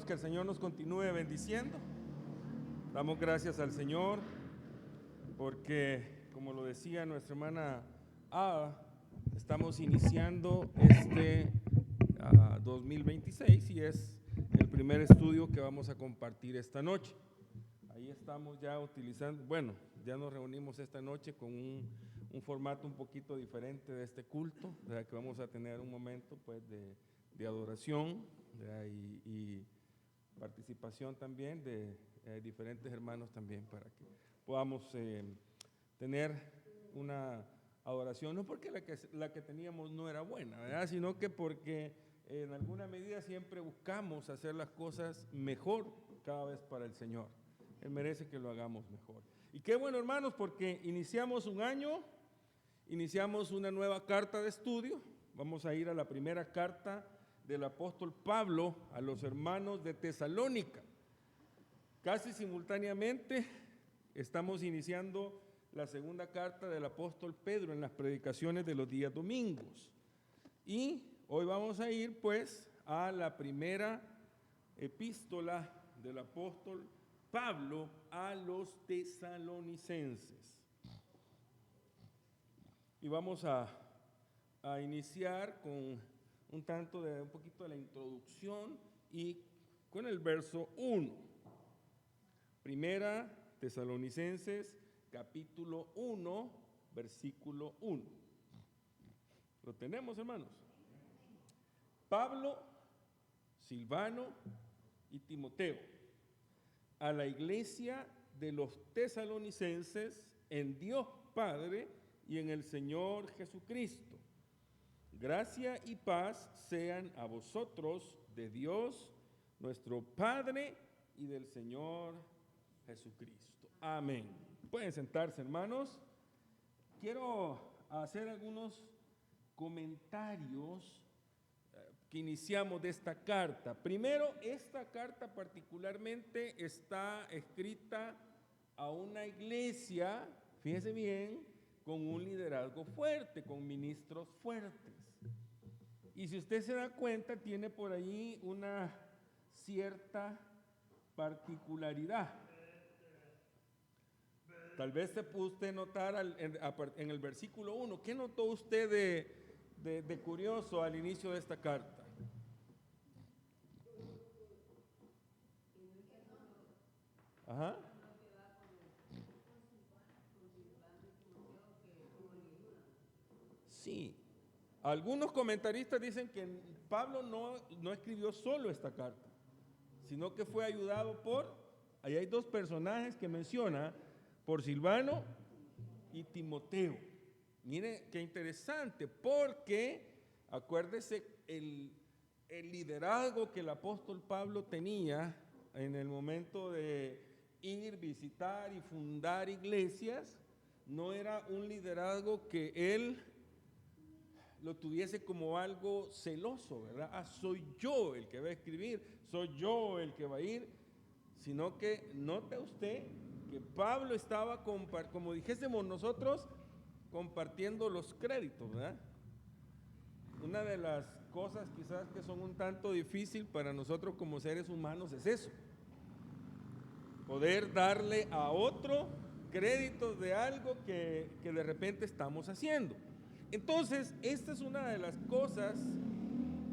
Que el Señor nos continúe bendiciendo. Damos gracias al Señor porque, como lo decía nuestra hermana Ada, estamos iniciando este 2026 y es el primer estudio que vamos a compartir esta noche. Ahí estamos ya utilizando, bueno, ya nos reunimos esta noche con un formato un poquito diferente de este culto, ¿verdad? Que vamos a tener un momento pues de adoración, ¿verdad? y participación también de diferentes hermanos también para que podamos tener una adoración, no porque la que teníamos no era buena, ¿verdad? Sino que porque en alguna medida siempre buscamos hacer las cosas mejor cada vez para el Señor. Él merece que lo hagamos mejor. Y qué bueno, hermanos, porque iniciamos un año, iniciamos una nueva carta de estudio. Vamos a ir a la primera carta del apóstol Pablo a los hermanos de Tesalónica. Casi simultáneamente estamos iniciando la segunda carta del apóstol Pedro en las predicaciones de los días domingos. Y hoy vamos a ir pues a la primera epístola del apóstol Pablo a los tesalonicenses. Y vamos a iniciar con un poquito de la introducción y con el verso 1. Primera Tesalonicenses, capítulo 1, versículo 1. ¿Lo tenemos, hermanos? Pablo, Silvano y Timoteo, a la iglesia de los tesalonicenses en Dios Padre y en el Señor Jesucristo. Gracia y paz sean a vosotros de Dios, nuestro Padre, y del Señor Jesucristo. Amén. Pueden sentarse, hermanos. Quiero hacer algunos comentarios que iniciamos de esta carta. Primero, esta carta particularmente está escrita a una iglesia, fíjense bien, con un liderazgo fuerte, con ministros fuertes. Y si usted se da cuenta, tiene por ahí una cierta particularidad. Tal vez se pudo usted notar en el versículo 1. ¿Qué notó usted de curioso al inicio de esta carta? Ajá. Sí. Algunos comentaristas dicen que Pablo no escribió solo esta carta, sino que fue ayudado ahí hay dos personajes que menciona, por Silvano y Timoteo. Mire qué interesante, porque acuérdese el liderazgo que el apóstol Pablo tenía en el momento de ir, visitar y fundar iglesias. No era un liderazgo que él lo tuviese como algo celoso, ¿verdad? Soy yo el que va a escribir, soy yo el que va a ir, sino que note usted que Pablo estaba, como dijésemos nosotros, compartiendo los créditos, ¿verdad? Una de las cosas quizás que son un tanto difícil para nosotros como seres humanos es eso, poder darle a otro créditos de algo que de repente estamos haciendo. Entonces, esta es una de las cosas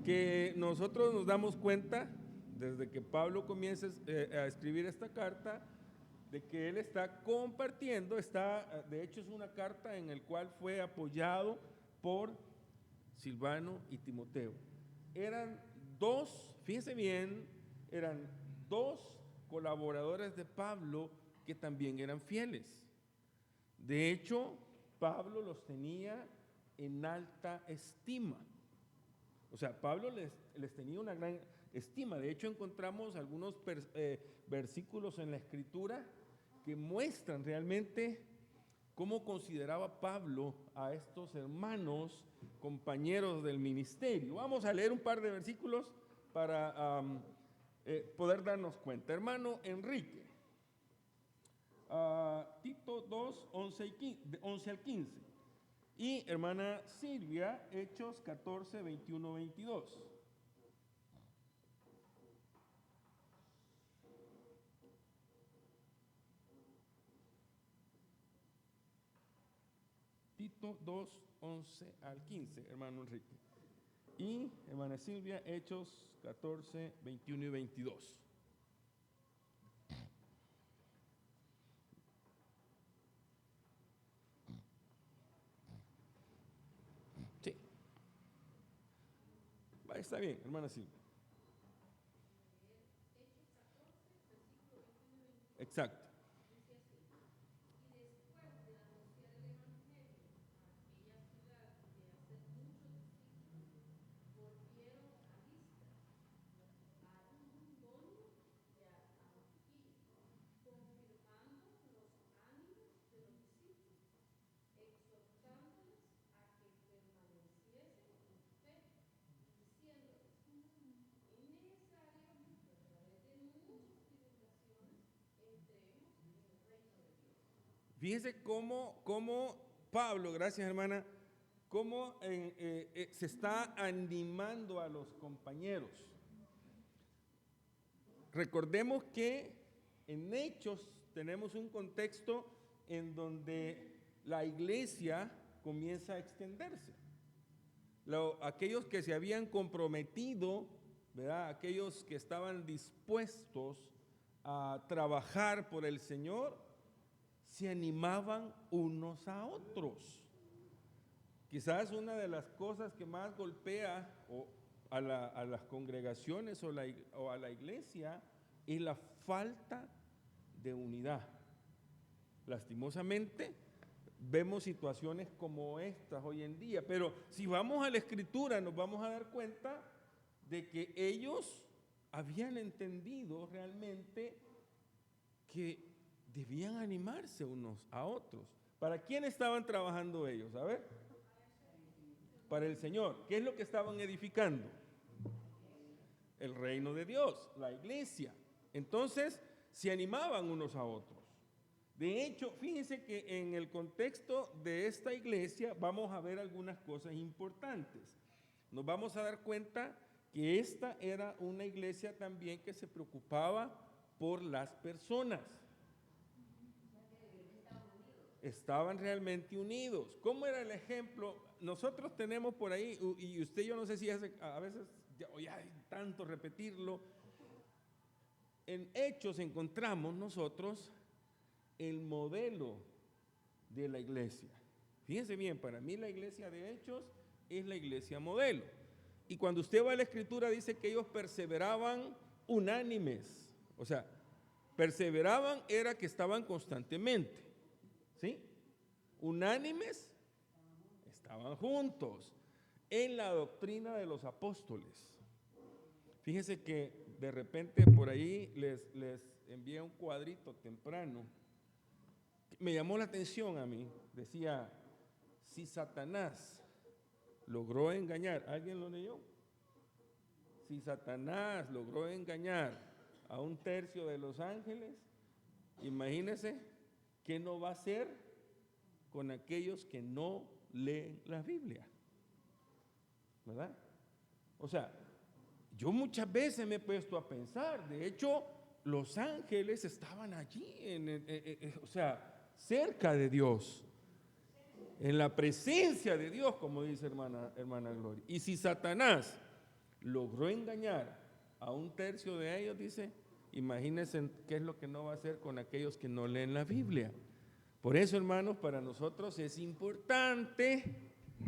que nosotros nos damos cuenta desde que Pablo comienza a escribir esta carta, de que él está compartiendo, de hecho es una carta en la cual fue apoyado por Silvano y Timoteo. Eran dos, fíjense bien, eran dos colaboradores de Pablo que también eran fieles. De hecho, Pablo los tenía en alta estima. O sea, Pablo les tenía una gran estima. De hecho, encontramos algunos versículos en la Escritura que muestran realmente cómo consideraba Pablo a estos hermanos, compañeros del ministerio. Vamos a leer un par de versículos para poder darnos cuenta. Hermano Enrique, Tito 2, 11 al 15. Y hermana Silvia, Hechos 14, 21, 22. Tito 2, 11 al 15, hermano Enrique. Y hermana Silvia, Hechos 14, 21 y 22. Sí. Está bien, hermana Silvia. Exacto. Fíjense cómo Pablo, gracias hermana, cómo se está animando a los compañeros. Recordemos que en Hechos tenemos un contexto en donde la iglesia comienza a extenderse. Aquellos que se habían comprometido, ¿verdad? Aquellos que estaban dispuestos a trabajar por el Señor, se animaban unos a otros. Quizás una de las cosas que más golpea a las congregaciones o a la iglesia es la falta de unidad. Lastimosamente, vemos situaciones como estas hoy en día, pero si vamos a la Escritura nos vamos a dar cuenta de que ellos habían entendido realmente que debían animarse unos a otros. ¿Para quién estaban trabajando ellos? A ver. Para el Señor. ¿Qué es lo que estaban edificando? El reino de Dios, la iglesia. Entonces, se animaban unos a otros. De hecho, fíjense que en el contexto de esta iglesia vamos a ver algunas cosas importantes. Nos vamos a dar cuenta que esta era una iglesia también que se preocupaba por las personas. Estaban realmente unidos. ¿Cómo era el ejemplo? Nosotros tenemos por ahí, y usted yo no sé si hace, a veces ya hay tanto repetirlo, en Hechos encontramos nosotros el modelo de la iglesia. Fíjense bien, para mí la iglesia de Hechos es la iglesia modelo. Y cuando usted va a la Escritura dice que ellos perseveraban unánimes. O sea, perseveraban era que estaban constantemente. ¿Sí? Unánimes, estaban juntos en la doctrina de los apóstoles. Fíjense que de repente por ahí les envié un cuadrito temprano. Me llamó la atención a mí. Decía, si Satanás logró engañar, ¿alguien lo leyó? Si Satanás logró engañar a 1/3 de los ángeles, imagínense ¿qué no va a hacer con aquellos que no leen la Biblia? ¿Verdad? O sea, yo muchas veces me he puesto a pensar, de hecho, los ángeles estaban allí, o sea, cerca de Dios, en la presencia de Dios, como dice hermana Gloria. Y si Satanás logró engañar a 1/3 de ellos, dice, imagínense qué es lo que no va a hacer con aquellos que no leen la Biblia. Por eso, hermanos, para nosotros es importante,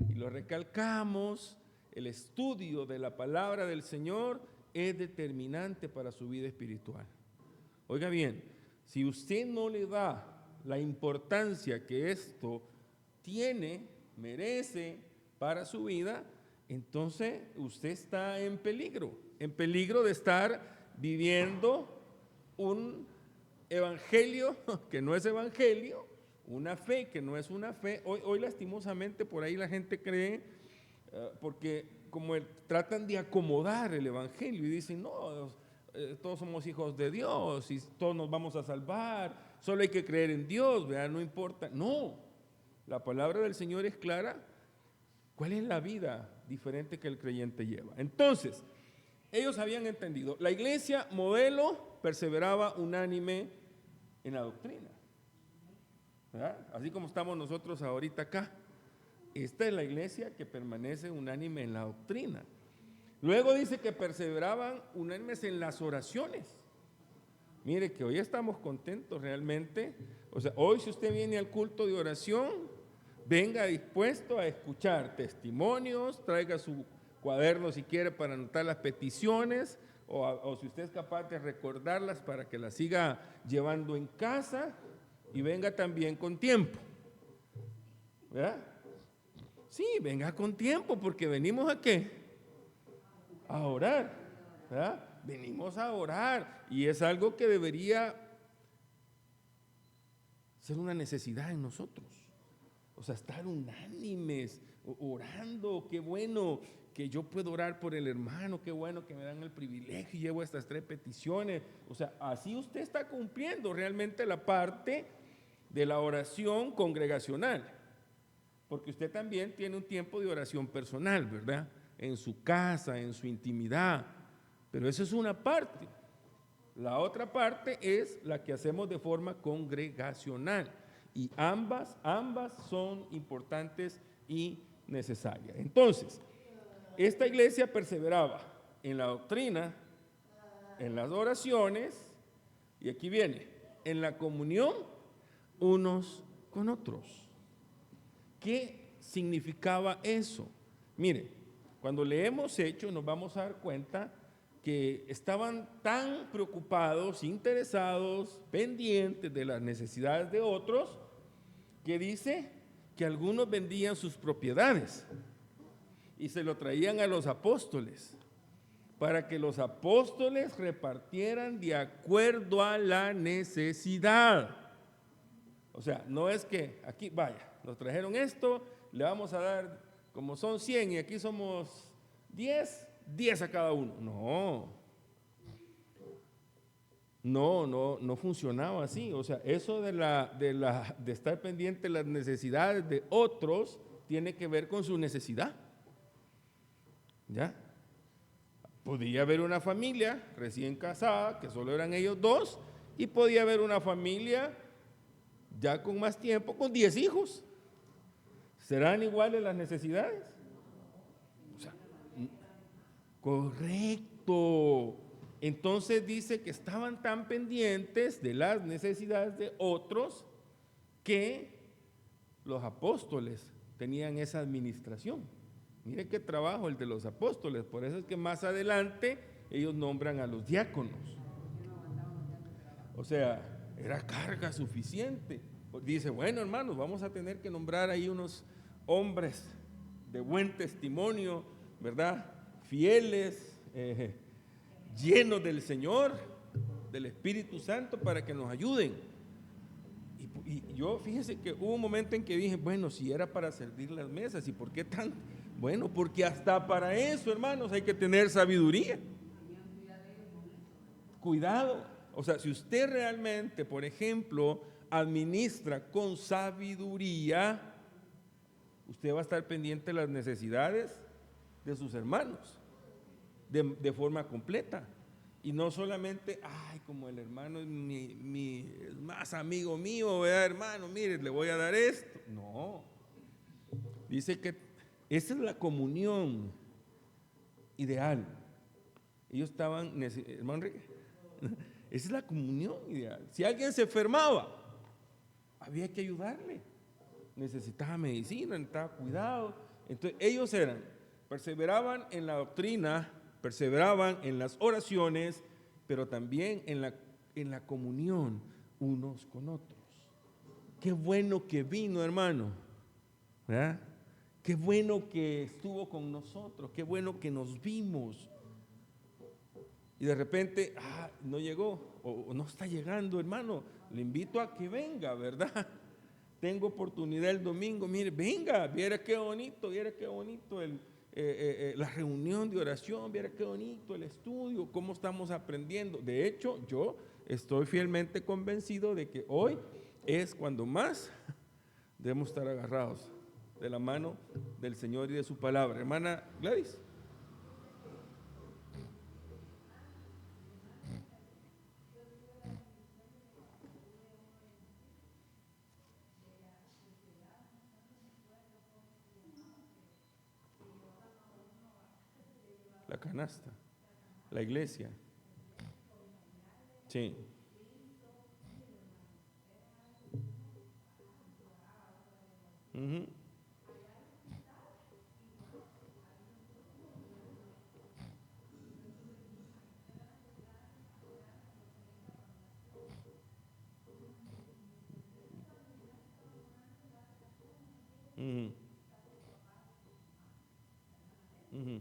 y lo recalcamos, el estudio de la palabra del Señor es determinante para su vida espiritual. Oiga bien, si usted no le da la importancia que esto tiene, merece para su vida, entonces usted está en peligro de estar viviendo un evangelio que no es evangelio, una fe que no es una fe. Hoy lastimosamente por ahí la gente cree, porque como tratan de acomodar el evangelio y dicen, no, todos somos hijos de Dios y todos nos vamos a salvar, solo hay que creer en Dios, ¿verdad? No importa. No, la palabra del Señor es clara. ¿Cuál es la vida diferente que el creyente lleva? Entonces, ellos habían entendido, la iglesia modelo perseveraba unánime en la doctrina, ¿verdad? Así como estamos nosotros ahorita acá. esta es la iglesia que permanece unánime en la doctrina. Luego dice que perseveraban unánimes en las oraciones. Mire que hoy estamos contentos realmente. O sea, hoy si usted viene al culto de oración, venga dispuesto a escuchar testimonios, traiga su cuaderno si quiere para anotar las peticiones, o si usted es capaz de recordarlas para que las siga llevando en casa, y venga también con tiempo. ¿Verdad? Sí, venga con tiempo, porque venimos ¿a qué? A orar, ¿verdad? Venimos a orar, y es algo que debería ser una necesidad en nosotros. O sea, estar unánimes, orando. Qué bueno que yo puedo orar por el hermano, qué bueno que me dan el privilegio y llevo estas 3 peticiones. O sea, así usted está cumpliendo realmente la parte de la oración congregacional, porque usted también tiene un tiempo de oración personal, ¿verdad? En su casa, en su intimidad, pero eso es una parte. La otra parte es la que hacemos de forma congregacional, y ambas son importantes y necesarias. Entonces, esta iglesia perseveraba en la doctrina, en las oraciones, y aquí viene, en la comunión unos con otros. ¿Qué significaba eso? Mire, cuando leemos Hechos nos vamos a dar cuenta que estaban tan preocupados, interesados, pendientes de las necesidades de otros, que dice que algunos vendían sus propiedades y se lo traían a los apóstoles, para que los apóstoles repartieran de acuerdo a la necesidad. O sea, no es que aquí, vaya, nos trajeron esto, le vamos a dar, como son 100 y aquí somos 10 a cada uno. No funcionaba así. O sea, eso de estar pendiente de las necesidades de otros tiene que ver con su necesidad. ¿Ya? Podía haber una familia recién casada, que solo eran ellos 2, y podía haber una familia ya con más tiempo, con 10 hijos. ¿Serán iguales las necesidades? O sea, correcto. Entonces dice que estaban tan pendientes de las necesidades de otros que los apóstoles tenían esa administración. Mire qué trabajo el de los apóstoles. Por eso es que más adelante ellos nombran a los diáconos. O sea, era carga suficiente. Dice, bueno, hermanos, vamos a tener que nombrar ahí unos hombres de buen testimonio, ¿verdad? Fieles, llenos del Señor, del Espíritu Santo, para que nos ayuden. Y yo, fíjese que hubo un momento en que dije, bueno, si era para servir las mesas, ¿y por qué tan? Bueno, porque hasta para eso, hermanos, hay que tener sabiduría. Cuidado. O sea, si usted realmente, por ejemplo, administra con sabiduría, usted va a estar pendiente de las necesidades de sus hermanos de forma completa. Y no solamente, ay, como el hermano es es más amigo mío, ¿verdad, hermano? Mire, le voy a dar esto. No. Dice que esa es la comunión ideal. Ellos estaban, hermano Enrique, esa es la comunión ideal. Si alguien se enfermaba, había que ayudarle. Necesitaba medicina, necesitaba cuidado. Entonces ellos perseveraban en la doctrina, perseveraban en las oraciones, pero también en la comunión unos con otros. Qué bueno que vino, hermano, ¿verdad? Qué bueno que estuvo con nosotros, qué bueno que nos vimos. Y de repente, no llegó, o no está llegando, hermano, le invito a que venga, ¿verdad? Tengo oportunidad el domingo, mire, venga, viera qué bonito la reunión de oración, viera qué bonito el estudio, cómo estamos aprendiendo. De hecho, yo estoy fielmente convencido de que hoy es cuando más debemos estar agarrados de la mano del Señor y de su palabra. Hermana Gladys. canasta, la iglesia. Sí. Ujú. Ujú. Ujú.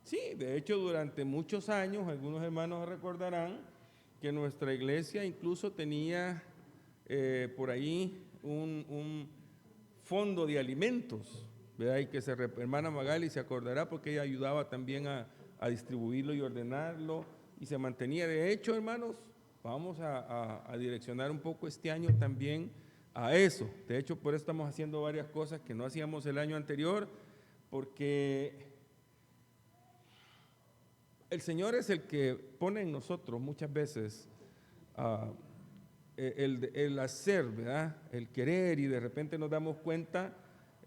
Sí, de hecho durante muchos años, algunos hermanos recordarán que nuestra iglesia incluso tenía por ahí un fondo de alimentos, ¿verdad? Y que hermana Magali se acordará porque ella ayudaba también a distribuirlo y ordenarlo y se mantenía. De hecho, hermanos, vamos a direccionar un poco este año también a eso. De hecho, por eso estamos haciendo varias cosas que no hacíamos el año anterior, porque el Señor es el que pone en nosotros muchas veces el hacer, ¿verdad? El querer, y de repente nos damos cuenta,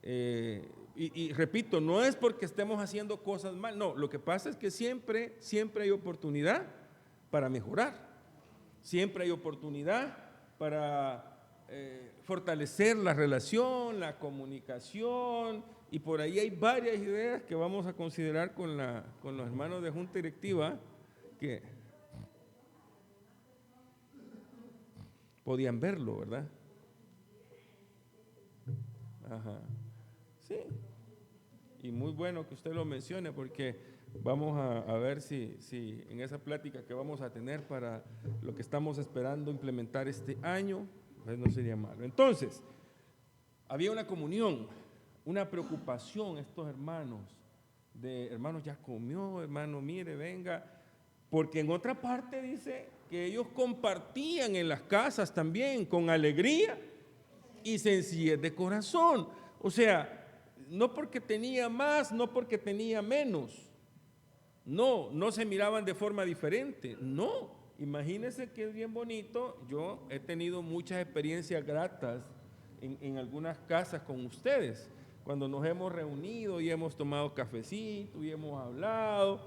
y repito, no es porque estemos haciendo cosas mal, no, lo que pasa es que siempre hay oportunidad para mejorar, siempre hay oportunidad para fortalecer la relación, la comunicación, y por ahí hay varias ideas que vamos a considerar con los hermanos de Junta Directiva que podían verlo, ¿verdad? Ajá. Sí, y muy bueno que usted lo mencione porque vamos a ver si en esa plática que vamos a tener para lo que estamos esperando implementar este año, pues no sería malo. Entonces, había una comunión, una preocupación estos hermanos, de hermanos ya comió, hermano mire, venga, porque en otra parte dice que ellos compartían en las casas también con alegría y sencillez de corazón. O sea, no porque tenía más, no porque tenía menos, no se miraban de forma diferente, no. Imagínense que es bien bonito, yo he tenido muchas experiencias gratas en algunas casas con ustedes, cuando nos hemos reunido y hemos tomado cafecito y hemos hablado,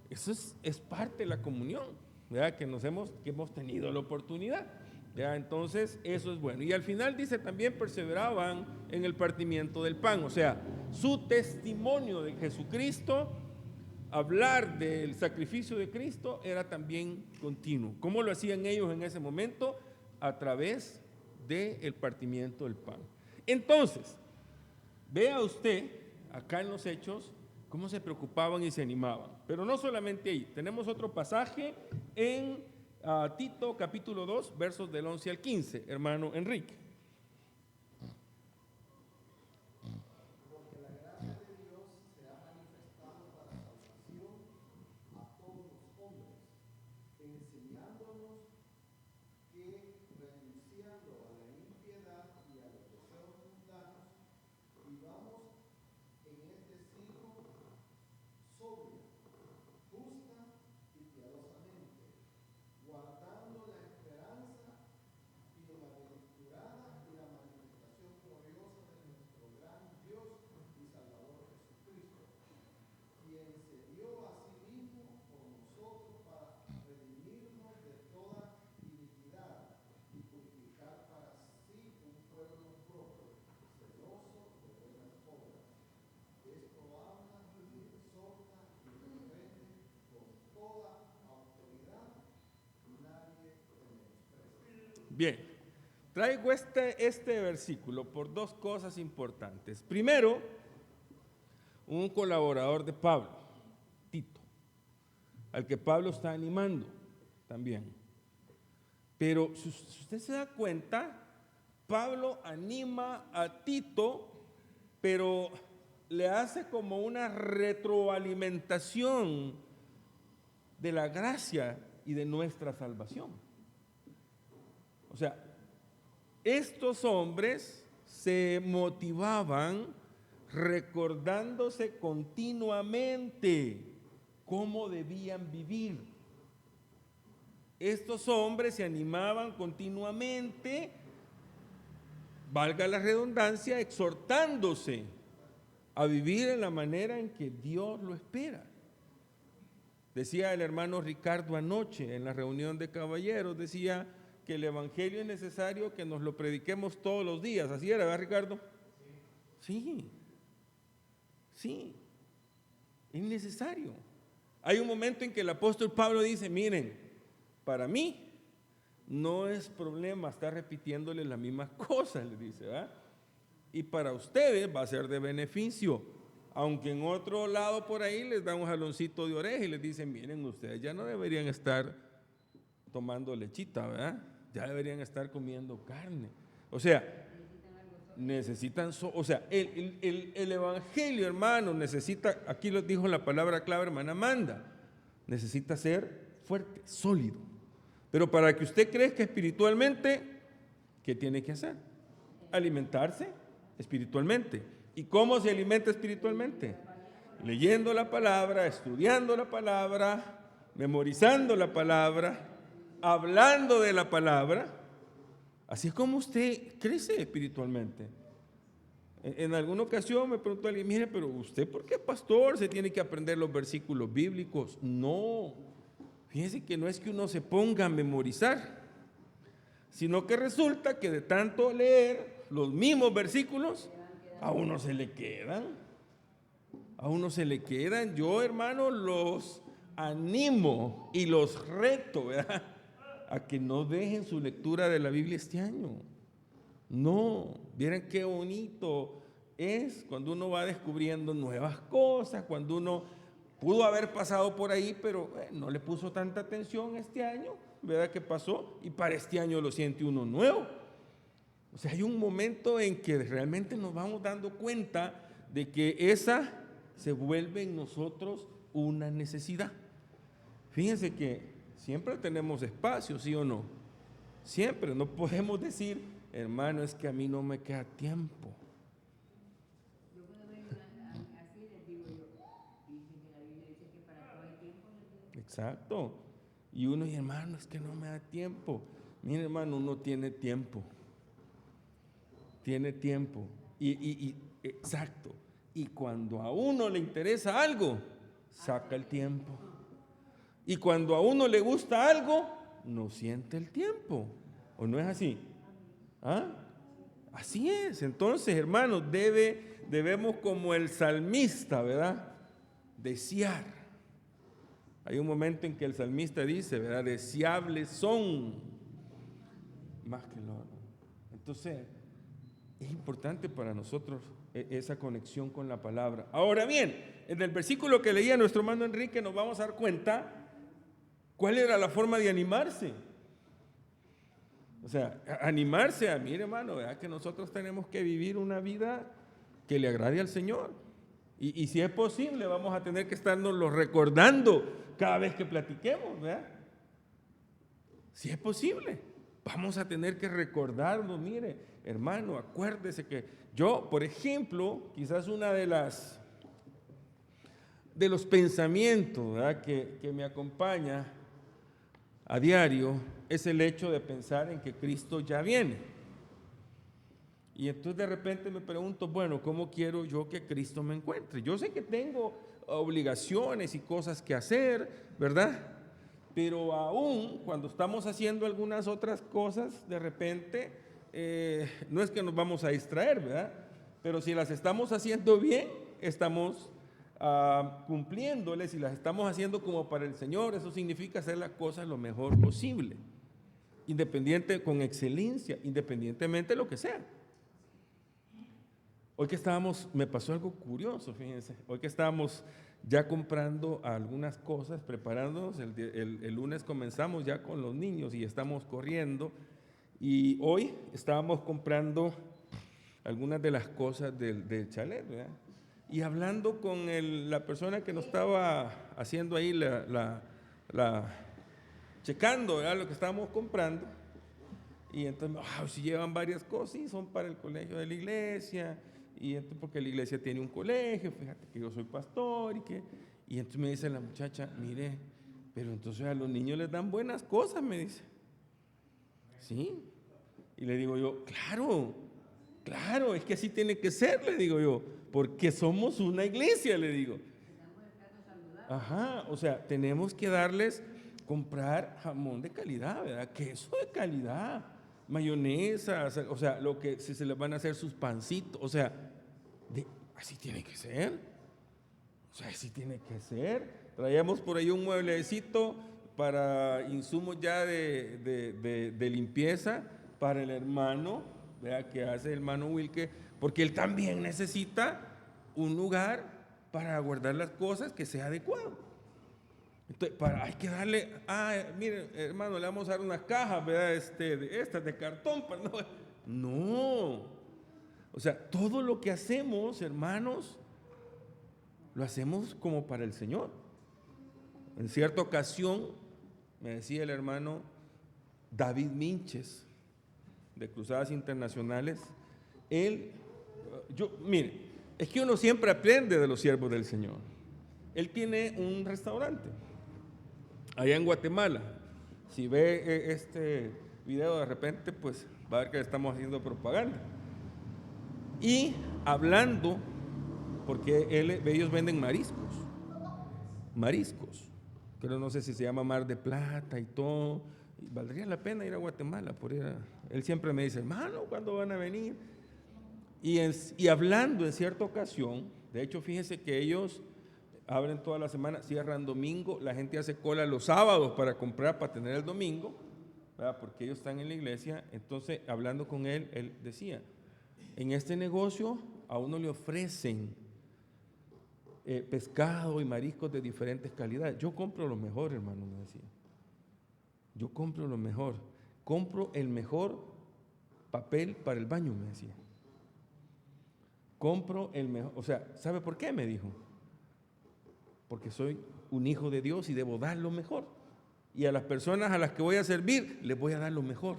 eso es parte de la comunión, ¿verdad? Que hemos tenido la oportunidad. ¿Ya? Entonces, eso es bueno. Y al final dice también perseveraban en el partimiento del pan. O sea, su testimonio de Jesucristo, hablar del sacrificio de Cristo era también continuo. ¿Cómo lo hacían ellos en ese momento? A través del partimiento del pan. Entonces, vea usted acá en los Hechos cómo se preocupaban y se animaban. Pero no solamente ahí. Tenemos otro pasaje en Tito capítulo 2, versos del 11 al 15, hermano Enrique. Bien, traigo este versículo por dos cosas importantes. Primero, un colaborador de Pablo, Tito, al que Pablo está animando también. Pero si usted se da cuenta, Pablo anima a Tito, pero le hace como una retroalimentación de la gracia y de nuestra salvación. O sea, estos hombres se motivaban recordándose continuamente cómo debían vivir. Estos hombres se animaban continuamente, valga la redundancia, exhortándose a vivir en la manera en que Dios lo espera. Decía el hermano Ricardo anoche en la reunión de caballeros, decía que el evangelio es necesario que nos lo prediquemos todos los días. ¿Así era, verdad, Ricardo? Sí, sí, es necesario. Hay un momento en que el apóstol Pablo dice, miren, para mí no es problema estar repitiéndoles las mismas cosas, le dice, ¿verdad? Y para ustedes va a ser de beneficio, aunque en otro lado por ahí les da un jaloncito de oreja y les dicen, miren, ustedes ya no deberían estar tomando lechita, ¿verdad? Ya deberían estar comiendo carne. O sea, necesitan, o sea, el evangelio, hermano, necesita, aquí lo dijo la palabra clave, hermana Amanda, necesita ser fuerte, sólido. Pero para que usted crezca espiritualmente, ¿qué tiene que hacer? Alimentarse espiritualmente. ¿Y cómo se alimenta espiritualmente? Leyendo la palabra, estudiando la palabra, memorizando la palabra, hablando de la palabra. Así es como usted crece espiritualmente. En alguna ocasión me preguntó alguien, mire, pero usted, ¿por qué, pastor, se tiene que aprender los versículos bíblicos? No, fíjense que no es que uno se ponga a memorizar, sino que resulta que de tanto leer los mismos versículos, a uno se le quedan. A uno se le quedan. Yo, hermano, los animo y los reto, ¿verdad?, a que no dejen su lectura de la Biblia este año. No, vieran qué bonito es cuando uno va descubriendo nuevas cosas, cuando uno pudo haber pasado por ahí, pero no le puso tanta atención este año, ¿verdad? ¿Qué pasó? Y para este año lo siente uno nuevo. O sea, hay un momento en que realmente nos vamos dando cuenta de que esa se vuelve en nosotros una necesidad. Fíjense que siempre tenemos espacio, ¿sí o no? Siempre, no podemos decir, hermano, es que a mí no me queda tiempo. Yo puedo ver así, les digo yo, dice que la Biblia dice que para todo hay tiempo. Exacto. Y uno dice, hermano, es que no me da tiempo. Mire, hermano, uno tiene tiempo. Tiene tiempo. Exacto. Y cuando a uno le interesa algo, saca el tiempo. Y cuando a uno le gusta algo, no siente el tiempo. ¿O no es así? ¿Ah? Así es. Entonces, hermanos, debemos como el salmista, ¿verdad?, desear. Hay un momento en que el salmista dice, ¿verdad?, deseables son más que el oro. Entonces, es importante para nosotros esa conexión con la palabra. Ahora bien, en el versículo que leía nuestro hermano Enrique nos vamos a dar cuenta cuál era la forma de animarse. O sea, animarse a, mire, hermano, ¿verdad?, que nosotros tenemos que vivir una vida que le agrade al Señor. Y si es posible, vamos a tener que estarnos lo recordando cada vez que platiquemos, ¿verdad? Si es posible, vamos a tener que recordarnos, mire, hermano, acuérdese que yo, por ejemplo, quizás una de los pensamientos, ¿verdad?, que me acompaña a diario es el hecho de pensar en que Cristo ya viene. Y entonces de repente me pregunto, bueno, ¿cómo quiero yo que Cristo me encuentre? Yo sé que tengo obligaciones y cosas que hacer, ¿verdad? Pero aún cuando estamos haciendo algunas otras cosas, de repente, no es que nos vamos a distraer, ¿verdad? Pero si las estamos haciendo bien, estamos cumpliéndoles, y las estamos haciendo como para el Señor. Eso significa hacer las cosas lo mejor posible, con excelencia, independientemente de lo que sea. Hoy que me pasó algo curioso, fíjense, hoy que estábamos ya comprando algunas cosas, preparándonos, el lunes comenzamos ya con los niños y estamos corriendo, y hoy estábamos comprando algunas de las cosas del chalet, ¿verdad? Y hablando con la persona que nos estaba haciendo ahí, checando, ¿verdad?, lo que estábamos comprando, y entonces, si llevan varias cosas, sí, son para el colegio de la iglesia, y entonces porque la iglesia tiene un colegio, fíjate que yo soy pastor, y entonces me dice la muchacha, mire, pero entonces a los niños les dan buenas cosas, me dice. ¿Sí? Y le digo yo, claro, es que así tiene que ser, le digo yo, porque somos una iglesia, le digo. Ajá, o sea, tenemos que darles, comprar jamón de calidad, ¿verdad? Queso de calidad, mayonesa, o sea, lo que si se les van a hacer sus pancitos, o sea, así tiene que ser. O sea, así tiene que ser. Traíamos por ahí un mueblecito para insumos ya de limpieza para el hermano, ¿verdad? Que hace el hermano Wilke, porque él también necesita un lugar para guardar las cosas que sea adecuado. Entonces, hay que darle, mire, hermano, le vamos a dar unas cajas, ¿verdad? Estas de cartón, no. O sea, todo lo que hacemos, hermanos, lo hacemos como para el Señor. En cierta ocasión, me decía el hermano David Minches, de Cruzadas Internacionales, mire, es que uno siempre aprende de los siervos del Señor. Él tiene un restaurante allá en Guatemala. Si ve este video de repente, pues va a ver que le estamos haciendo propaganda. Y hablando, porque ellos venden mariscos, pero no sé si se llama Mar de Plata y todo. Y valdría la pena ir a Guatemala por ir él siempre me dice, hermano, ¿cuándo van a venir? Y hablando en cierta ocasión, de hecho, fíjense que ellos abren toda la semana, cierran domingo, la gente hace cola los sábados para comprar, para tener el domingo, ¿verdad? Porque ellos están en la iglesia. Entonces, hablando con él decía, en este negocio a uno le ofrecen pescado y mariscos de diferentes calidades. Yo compro lo mejor, hermano, me decía. Yo compro lo mejor. Compro el mejor papel para el baño, me decía. Compro el mejor, o sea, ¿sabe por qué? Me dijo. Porque soy un hijo de Dios y debo dar lo mejor. Y a las personas a las que voy a servir, les voy a dar lo mejor.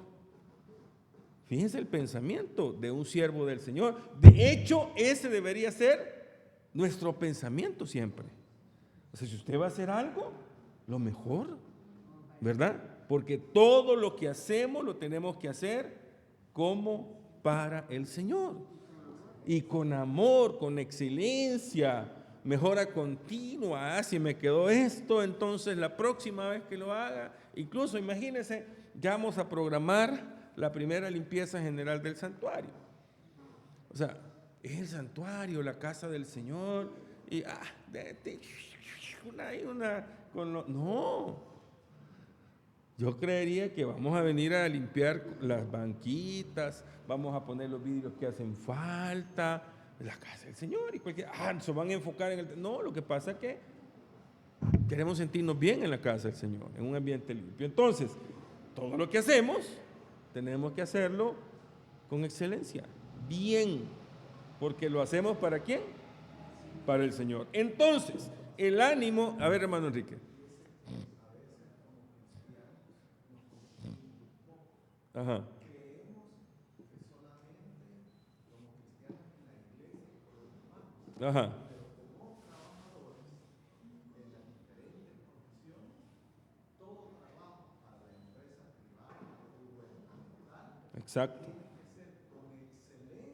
Fíjense el pensamiento de un siervo del Señor. De hecho, ese debería ser nuestro pensamiento siempre. O sea, si usted va a hacer algo, lo mejor, ¿verdad? Porque todo lo que hacemos lo tenemos que hacer como para el Señor. Y con amor, con excelencia, mejora continua. Si me quedó esto, entonces la próxima vez que lo haga, incluso imagínense, ya vamos a programar la primera limpieza general del santuario. O sea, es el santuario, la casa del Señor, y no. Yo creería que vamos a venir a limpiar las banquitas, vamos a poner los vidrios que hacen falta, la casa del Señor, y se van a enfocar en el... No, lo que pasa es que queremos sentirnos bien en la casa del Señor, en un ambiente limpio. Entonces, todo lo que hacemos, tenemos que hacerlo con excelencia, bien, porque lo hacemos ¿para quién? Para el Señor. Entonces, el ánimo, a ver, hermano Enrique. Ajá. Ajá. Exacto.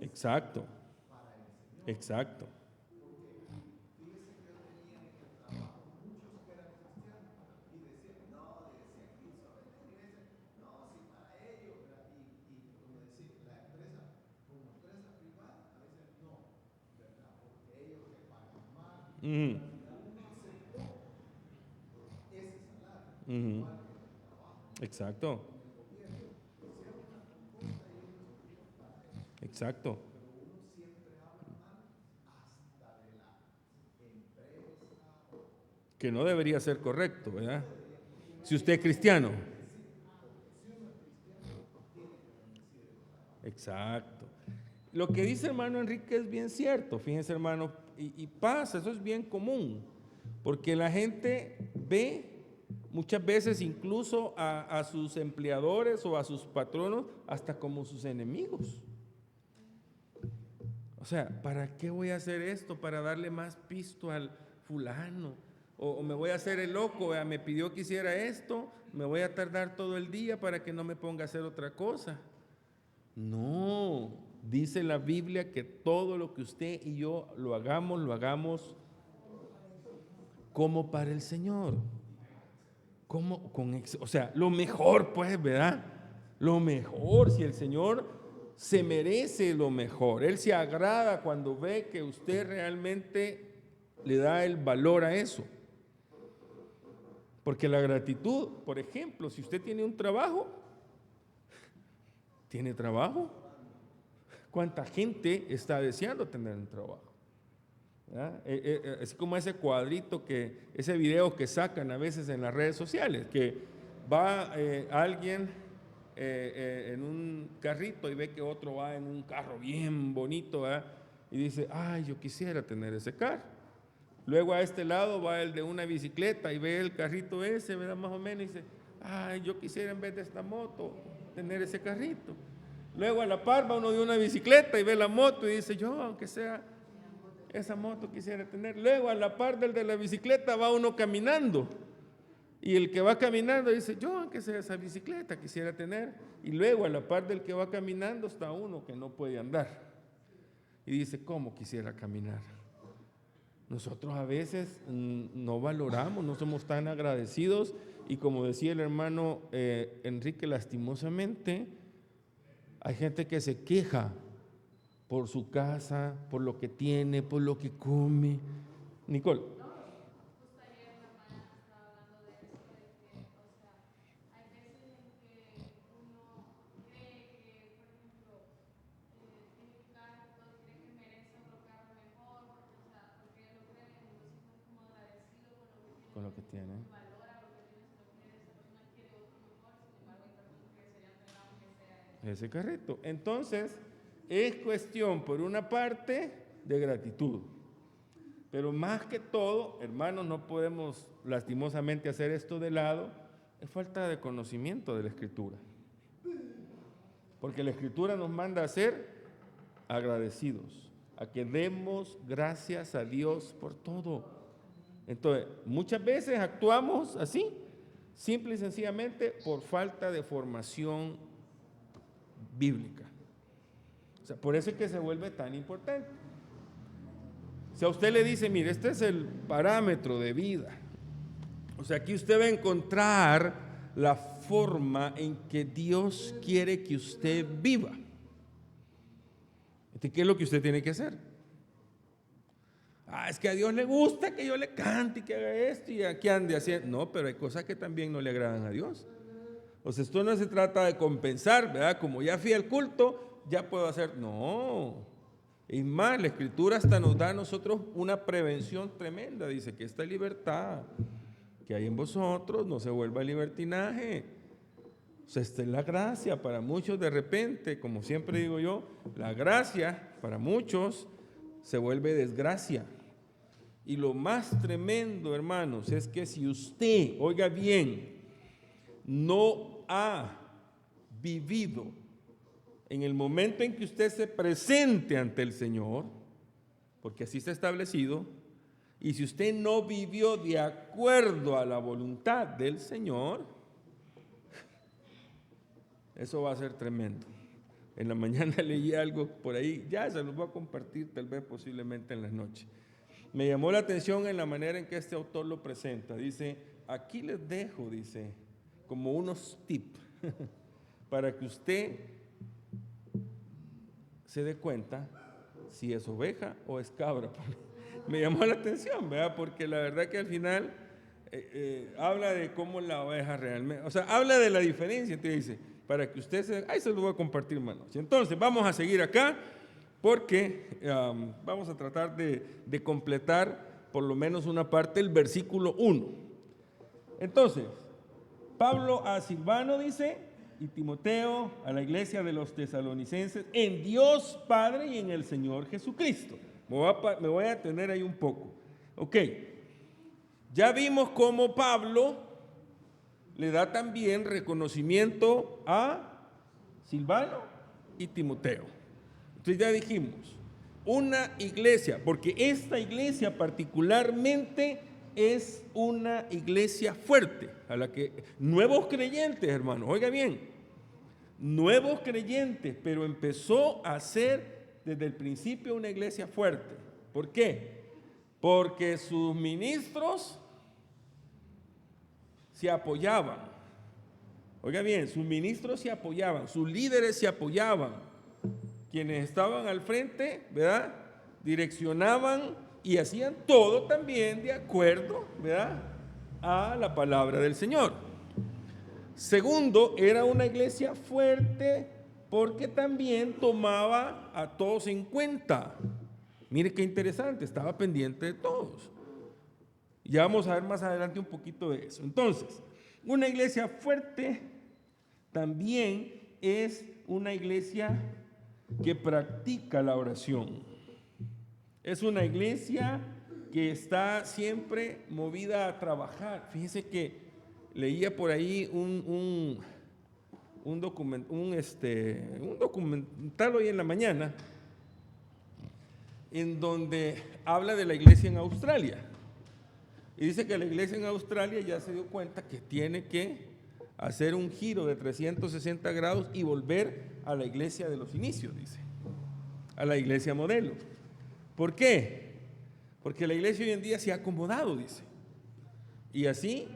Exacto. Exacto. Uh-huh. Uh-huh. Exacto. Exacto. Que no debería ser correcto, ¿verdad? Si usted es cristiano. Exacto. Lo que dice hermano Enrique es bien cierto, fíjense hermano, y pasa, eso es bien común, porque la gente ve muchas veces incluso a sus empleadores o a sus patronos hasta como sus enemigos. O sea, ¿para qué voy a hacer esto? Para darle más pisto al fulano. O me voy a hacer el loco, me pidió que hiciera esto, me voy a tardar todo el día para que no me ponga a hacer otra cosa. No, Dice la Biblia que todo lo que usted y yo lo hagamos como para el Señor. O sea, lo mejor, pues, ¿verdad? Lo mejor, si el Señor se merece lo mejor. Él se agrada cuando ve que usted realmente le da el valor a eso. Porque la gratitud, por ejemplo, si usted tiene un trabajo, ¿tiene trabajo? ¿Cuánta gente está deseando tener un trabajo? Así como ese cuadrito, ese video que sacan a veces en las redes sociales, que va alguien en un carrito y ve que otro va en un carro bien bonito, ¿verdad? Y dice, ay, yo quisiera tener ese carro. Luego a este lado va el de una bicicleta y ve el carrito ese, ¿verdad? Más o menos, y dice, ay, yo quisiera en vez de esta moto tener ese carrito. Luego a la par va uno de una bicicleta y ve la moto y dice, yo aunque sea esa moto quisiera tener. Luego a la par del de la bicicleta va uno caminando y el que va caminando dice, yo aunque sea esa bicicleta quisiera tener. Y luego a la par del que va caminando está uno que no puede andar y dice, ¿cómo quisiera caminar? Nosotros a veces no valoramos, no somos tan agradecidos y como decía el hermano Enrique, lastimosamente hay gente que se queja por su casa, por lo que tiene, por lo que come. Nicole. Justo ayer la mañana estaba hablando de eso, de que, o sea, hay veces en que uno cree que, por ejemplo, tiene un carro y todo, cree que merece otro carro mejor, porque, o sea, porque lo cree, uno siempre es como agradecido con lo que tiene, valora lo que tiene, sino que esa persona quiere otro mejor, sin embargo hay personas que se le han pegado que sea ese carrito. Entonces, es cuestión, por una parte, de gratitud. Pero más que todo, hermanos, no podemos lastimosamente hacer esto de lado, es falta de conocimiento de la Escritura. Porque la Escritura nos manda a ser agradecidos, a que demos gracias a Dios por todo. Entonces, muchas veces actuamos así, simple y sencillamente por falta de formación bíblica. O sea, por eso es que se vuelve tan importante. Si a usted le dice, mire, este es el parámetro de vida, o sea, aquí usted va a encontrar la forma en que Dios quiere que usted viva. ¿Qué es lo que usted tiene que hacer? Es que a Dios le gusta que yo le cante y que haga esto y que ande haciendo. No, pero hay cosas que también no le agradan a Dios. O sea, esto no se trata de compensar, ¿verdad? Como ya fui al culto, ya puedo hacer. No. Y más, la Escritura hasta nos da a nosotros una prevención tremenda. Dice que esta libertad que hay en vosotros no se vuelva libertinaje. O sea, esta es la gracia. Para muchos de repente, como siempre digo yo, la gracia para muchos se vuelve desgracia. Y lo más tremendo, hermanos, es que si usted, oiga bien, no ha vivido en el momento en que usted se presente ante el Señor, porque así está establecido, y si usted no vivió de acuerdo a la voluntad del Señor, eso va a ser tremendo. En la mañana leí algo por ahí, ya se los voy a compartir tal vez posiblemente en la noche. Me llamó la atención en la manera en que este autor lo presenta. Dice, aquí les dejo, dice, como unos tips para que usted se dé cuenta si es oveja o es cabra. Me llamó la atención, ¿verdad? Porque la verdad que al final habla de cómo la oveja realmente, o sea, habla de la diferencia. Entonces dice, para que usted ahí se lo voy a compartir, hermanos. Entonces, vamos a seguir acá porque vamos a tratar de completar por lo menos una parte del versículo 1. Entonces, Pablo a Silvano dice, y Timoteo a la iglesia de los tesalonicenses, en Dios Padre y en el Señor Jesucristo. Me voy a detener ahí un poco. Ok, ya vimos cómo Pablo le da también reconocimiento a Silvano y Timoteo. Entonces ya dijimos, una iglesia, porque esta iglesia particularmente es una iglesia fuerte, a la que nuevos creyentes, hermanos, oiga bien, nuevos creyentes, pero empezó a ser desde el principio una iglesia fuerte. ¿Por qué? Porque sus ministros se apoyaban. Oiga bien, sus ministros se apoyaban, sus líderes se apoyaban. Quienes estaban al frente, ¿verdad?, direccionaban y hacían todo también de acuerdo, ¿verdad?, a la palabra del Señor. Segundo, era una iglesia fuerte porque también tomaba a todos en cuenta. Mire qué interesante, estaba pendiente de todos. Ya vamos a ver más adelante un poquito de eso. Entonces, una iglesia fuerte también es una iglesia que practica la oración. Es una iglesia que está siempre movida a trabajar. Fíjense que leía por ahí un documental hoy en la mañana en donde habla de la iglesia en Australia. Y dice que la iglesia en Australia ya se dio cuenta que tiene que hacer un giro de 360 grados y volver a la iglesia de los inicios, dice, a la iglesia modelo. ¿Por qué? Porque la iglesia hoy en día se ha acomodado, dice, y así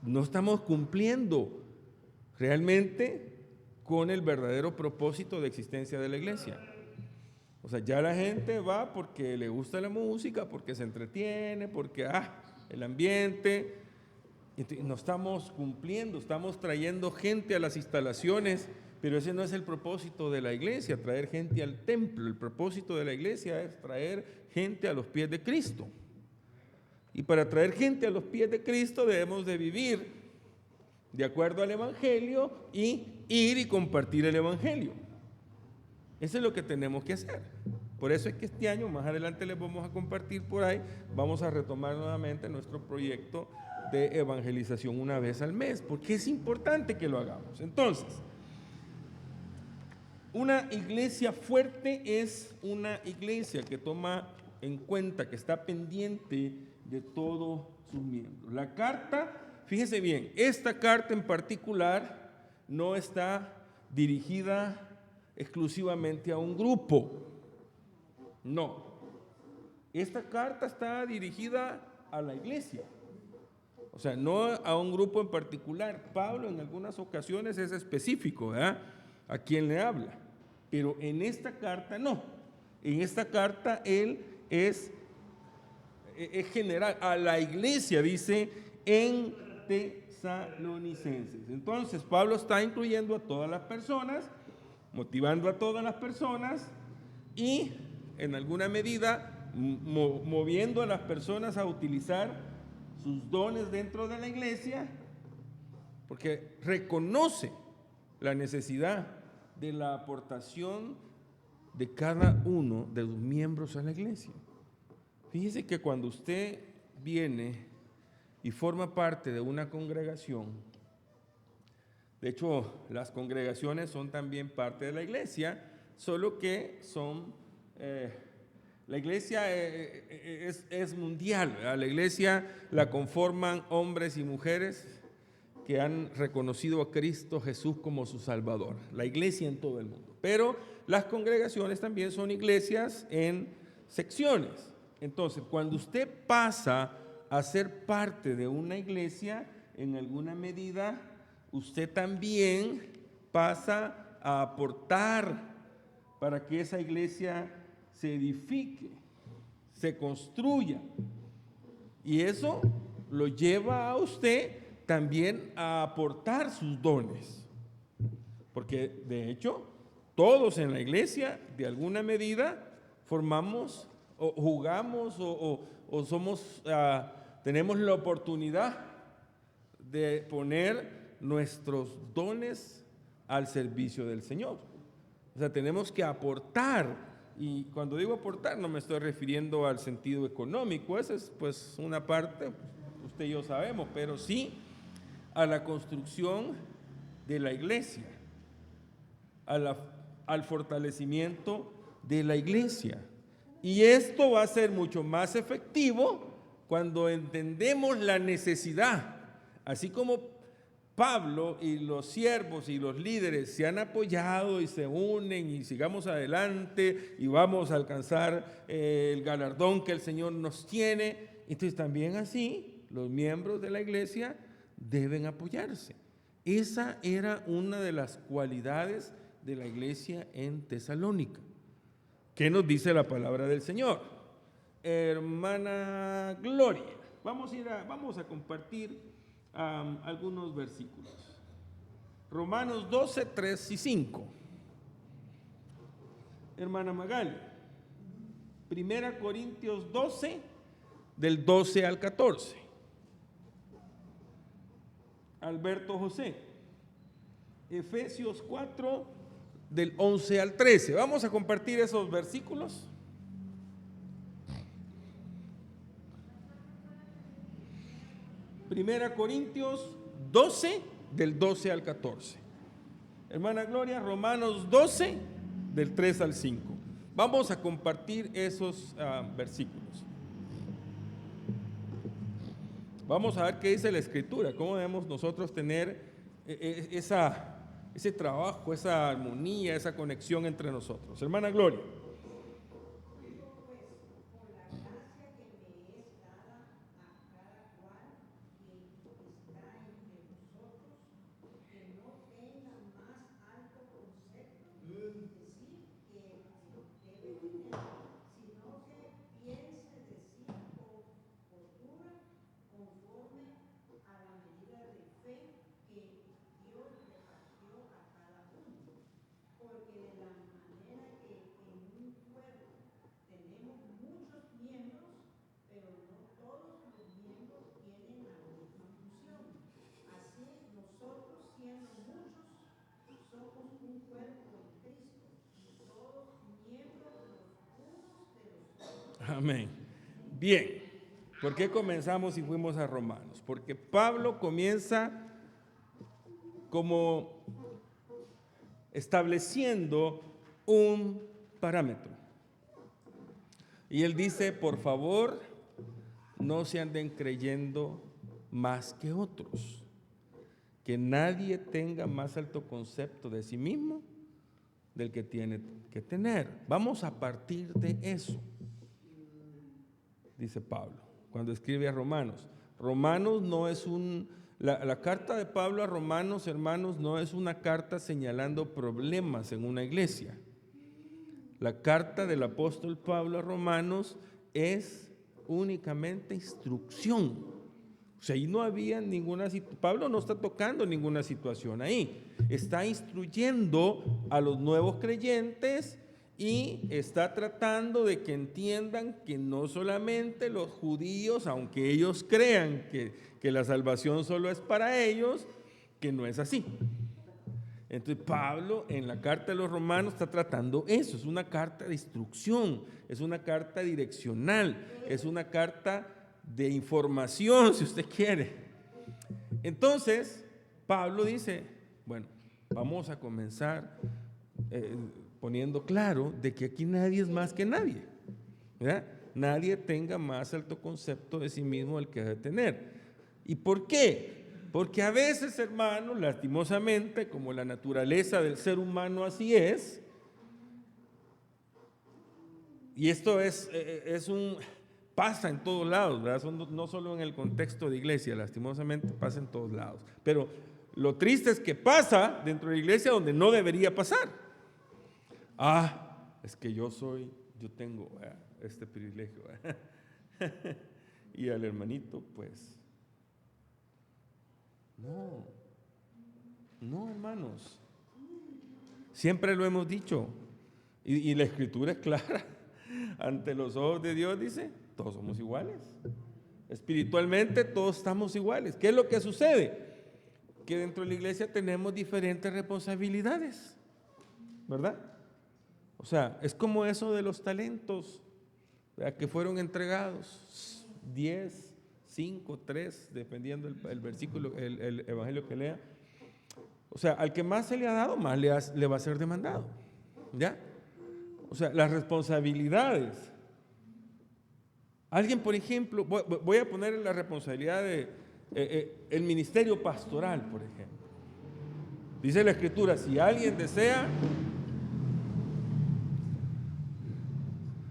no estamos cumpliendo realmente con el verdadero propósito de existencia de la iglesia. O sea, ya la gente va porque le gusta la música, porque se entretiene, porque el ambiente. Entonces, no estamos cumpliendo, estamos trayendo gente a las instalaciones, pero ese no es el propósito de la iglesia, traer gente al templo. El propósito de la iglesia es traer gente a los pies de Cristo. Y para traer gente a los pies de Cristo debemos de vivir de acuerdo al Evangelio y ir y compartir el Evangelio. Eso es lo que tenemos que hacer. Por eso es que este año, más adelante les vamos a compartir por ahí, vamos a retomar nuevamente nuestro proyecto de evangelización una vez al mes, porque es importante que lo hagamos. Entonces, una iglesia fuerte es una iglesia que toma en cuenta, que está pendiente de todos sus miembros. La carta, fíjese bien, esta carta en particular no está dirigida exclusivamente a un grupo. No. Esta carta está dirigida a la iglesia. O sea, no a un grupo en particular. Pablo en algunas ocasiones es específico, ¿verdad?, a quien le habla. Pero en esta carta no. En esta carta él es general. A la iglesia, dice, en Tesalonicenses. Entonces, Pablo está incluyendo a todas las personas, motivando a todas las personas y en alguna medida moviendo a las personas a utilizar sus dones dentro de la iglesia, porque reconoce la necesidad de la aportación de cada uno de los miembros a la iglesia. Fíjese que cuando usted viene y forma parte de una congregación, de hecho, las congregaciones son también parte de la iglesia, solo que son, la iglesia es mundial, ¿verdad? La iglesia la conforman hombres y mujeres que han reconocido a Cristo Jesús como su Salvador, la iglesia en todo el mundo. Pero las congregaciones también son iglesias en secciones. Entonces, cuando usted pasa a ser parte de una iglesia, en alguna medida, usted también pasa a aportar para que esa iglesia se edifique, se construya. Y eso lo lleva a usted también a aportar sus dones. Porque de hecho, todos en la iglesia, de alguna medida, formamos o jugamos o somos, tenemos la oportunidad de poner nuestros dones al servicio del Señor. O sea, tenemos que aportar, y cuando digo aportar no me estoy refiriendo al sentido económico, esa es pues una parte, usted y yo sabemos, pero sí a la construcción de la iglesia, al fortalecimiento de la iglesia. Y esto va a ser mucho más efectivo cuando entendemos la necesidad, así como Pablo y los siervos y los líderes se han apoyado y se unen y sigamos adelante y vamos a alcanzar el galardón que el Señor nos tiene, entonces también así los miembros de la iglesia deben apoyarse. Esa era una de las cualidades de la iglesia en Tesalónica. ¿Qué nos dice la palabra del Señor? Hermana Gloria, vamos a compartir algunos versículos. Romanos 12, 3 y 5. Hermana Magali, 1 Corintios 12, del 12 al 14. Alberto José, Efesios 4, del 11 al 13. Vamos a compartir esos versículos. Primera Corintios 12, del 12 al 14. Hermana Gloria, Romanos 12, del 3 al 5. Vamos a compartir esos versículos. Vamos a ver qué dice la Escritura, cómo debemos nosotros tener ese trabajo, esa armonía, esa conexión entre nosotros. Hermana Gloria. Amén. Bien, ¿por qué comenzamos y fuimos a Romanos? Porque Pablo comienza como estableciendo un parámetro. Y él dice, por favor, no se anden creyendo más que otros. Que nadie tenga más alto concepto de sí mismo del que tiene que tener. Vamos a partir de eso, dice Pablo, cuando escribe a Romanos. Romanos no es la carta de Pablo a Romanos, hermanos, no es una carta señalando problemas en una iglesia. La carta del apóstol Pablo a Romanos es únicamente instrucción. O sea, ahí no había ninguna situación. Pablo no está tocando ninguna situación ahí. Está instruyendo a los nuevos creyentes y está tratando de que entiendan que no solamente los judíos, aunque ellos crean que la salvación solo es para ellos, que no es así. Entonces Pablo en la carta de los Romanos está tratando eso, es una carta de instrucción, es una carta direccional, es una carta de información, si usted quiere. Entonces Pablo dice, bueno, vamos a comenzar poniendo claro de que aquí nadie es más que nadie, ¿verdad? Nadie tenga más alto concepto de sí mismo del que debe tener. ¿Y por qué? Porque a veces, hermanos, lastimosamente, como la naturaleza del ser humano así es, y esto pasa en todos lados, ¿verdad? No solo en el contexto de iglesia, lastimosamente pasa en todos lados. Pero lo triste es que pasa dentro de la iglesia donde no debería pasar. Es que yo tengo este privilegio. Y al hermanito, pues, no, hermanos. Siempre lo hemos dicho. Y la Escritura es clara. Ante los ojos de Dios dice, todos somos iguales. Espiritualmente todos estamos iguales. ¿Qué es lo que sucede? Que dentro de la iglesia tenemos diferentes responsabilidades, ¿verdad? O sea, es como eso de los talentos, ¿verdad? Que fueron entregados, 10, 5, 3, dependiendo el versículo, el evangelio que lea. O sea, al que más se le ha dado, más le va a ser demandado, ¿ya? O sea, las responsabilidades. Alguien, por ejemplo, voy a poner la responsabilidad el ministerio pastoral, por ejemplo. Dice la Escritura, si alguien desea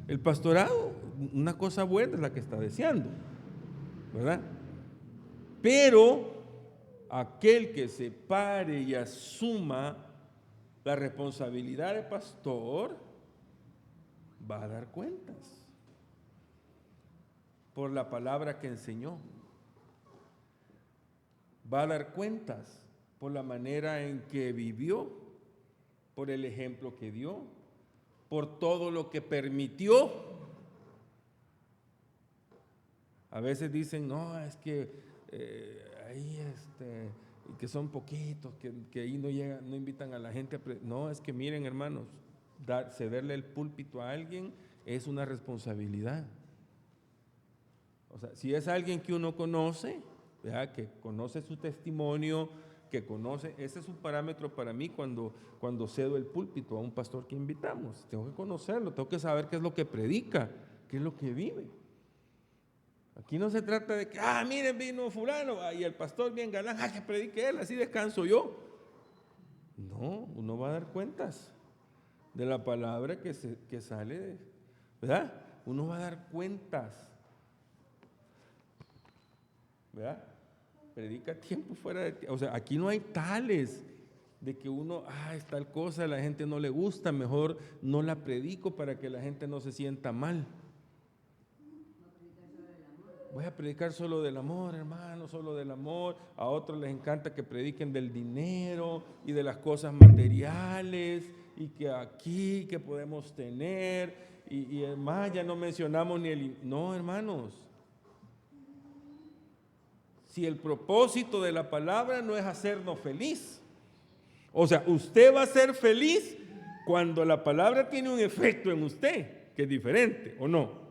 el pastorado, una cosa buena es la que está deseando, ¿verdad? Pero aquel que se pare y asuma la responsabilidad de pastor va a dar cuentas por la palabra que enseñó. Va a dar cuentas por la manera en que vivió, por el ejemplo que dio, por todo lo que permitió. A veces dicen, no, es que ahí que son poquitos, que ahí no llegan, no invitan a la gente. No, es que miren, hermanos, cederle el púlpito a alguien es una responsabilidad. O sea, si es alguien que uno conoce, ¿verdad?, que conoce su testimonio, que conoce, ese es un parámetro para mí cuando cedo el púlpito a un pastor que invitamos. Tengo que conocerlo, tengo que saber qué es lo que predica, qué es lo que vive. Aquí no se trata de que, miren, vino fulano, y el pastor bien galán, que predique él, así descanso yo. No, uno va a dar cuentas de la palabra que sale, ¿verdad? Uno va a dar cuentas, ¿verdad? Predica tiempo fuera de tiempo. O sea, aquí no hay tales de que uno, es tal cosa, a la gente no le gusta, mejor no la predico para que la gente no se sienta mal. Voy a predicar solo del amor, hermano, solo del amor. A otros les encanta que prediquen del dinero y de las cosas materiales y que aquí, que podemos tener. Y además ya no mencionamos ni el... No, hermanos. Si el propósito de la palabra no es hacernos feliz. O sea, usted va a ser feliz cuando la palabra tiene un efecto en usted, que es diferente, ¿o no?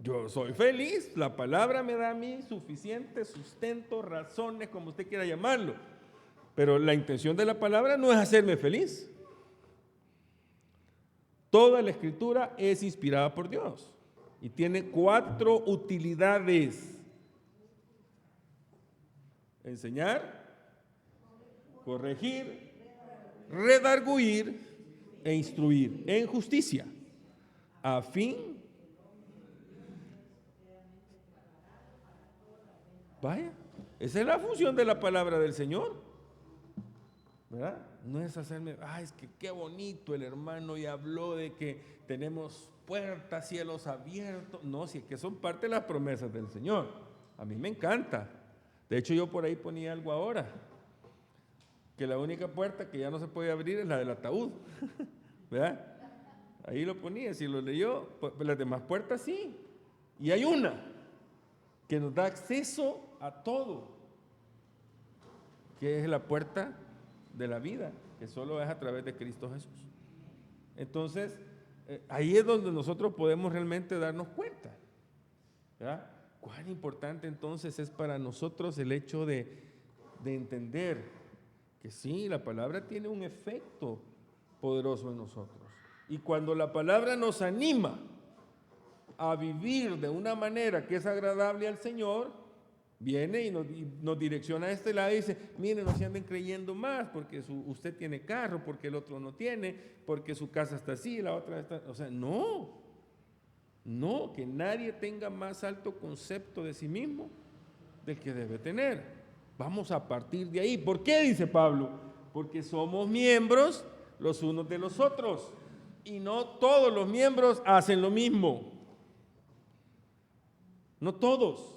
Yo soy feliz, la palabra me da a mí suficiente sustento, razones, como usted quiera llamarlo. Pero la intención de la palabra no es hacerme feliz. Toda la Escritura es inspirada por Dios y tiene 4 utilidades: enseñar, corregir, redarguir e instruir en justicia, a fin, vaya, esa es la función de la palabra del Señor, ¿verdad? No es hacerme, es que qué bonito el hermano y habló de que tenemos puertas, cielos abiertos. No, si es que son parte de las promesas del Señor. A mí me encanta. De hecho, yo por ahí ponía algo ahora, que la única puerta que ya no se puede abrir es la del ataúd, ¿verdad? Ahí lo ponía, si lo leyó, pues las demás puertas sí. Y hay una que nos da acceso a todo, que es la puerta de la vida, que solo es a través de Cristo Jesús. Entonces, ahí es donde nosotros podemos realmente darnos cuenta, ¿verdad? Cuán importante entonces es para nosotros el hecho de entender que sí, la palabra tiene un efecto poderoso en nosotros. Y cuando la palabra nos anima a vivir de una manera que es agradable al Señor, viene y nos direcciona a este lado y dice, miren, no se anden creyendo más porque usted tiene carro, porque el otro no tiene, porque su casa está así, la otra está... O sea, no, que nadie tenga más alto concepto de sí mismo del que debe tener. Vamos a partir de ahí. ¿Por qué, dice Pablo? Porque somos miembros los unos de los otros y no todos los miembros hacen lo mismo. No todos.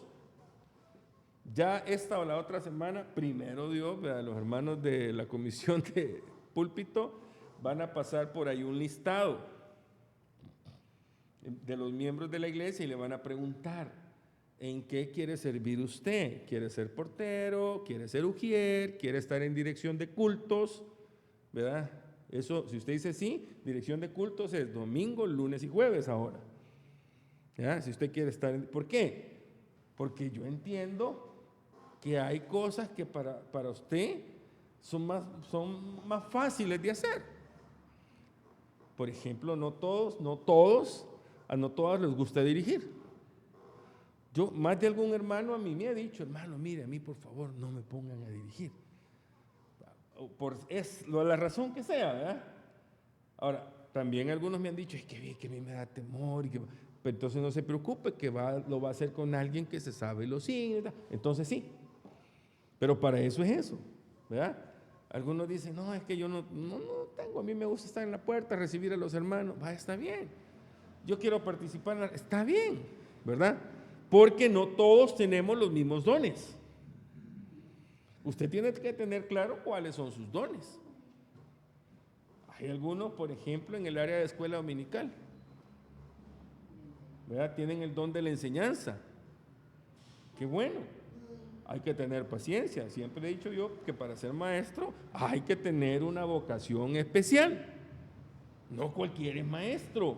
Ya esta o la otra semana, primero Dios, los hermanos de la comisión de púlpito van a pasar por ahí un listado de los miembros de la iglesia y le van a preguntar, ¿en qué quiere servir usted? ¿Quiere ser portero? ¿Quiere ser ujier? ¿Quiere estar en dirección de cultos? ¿Verdad? Eso, si usted dice sí, dirección de cultos es domingo, lunes y jueves ahora. ¿Ya? Si usted quiere estar ¿por qué? Porque yo entiendo que hay cosas que para usted son más fáciles de hacer. Por ejemplo, no todas les gusta dirigir. Más de algún hermano a mí me ha dicho, hermano, mire, a mí por favor no me pongan a dirigir. La razón que sea, ¿verdad? Ahora, también algunos me han dicho, es que a mí me da temor, pero entonces no se preocupe, que lo va a hacer con alguien que se sabe los signos, entonces sí. Pero para eso es eso, ¿verdad? Algunos dicen, no, es que yo no tengo, a mí me gusta estar en la puerta, recibir a los hermanos, está bien. Yo quiero participar, está bien, ¿verdad? Porque no todos tenemos los mismos dones. Usted tiene que tener claro cuáles son sus dones. Hay algunos, por ejemplo, en el área de escuela dominical, ¿verdad? Tienen el don de la enseñanza. Qué bueno. Hay que tener paciencia. Siempre he dicho yo que para ser maestro hay que tener una vocación especial. No cualquiera es maestro,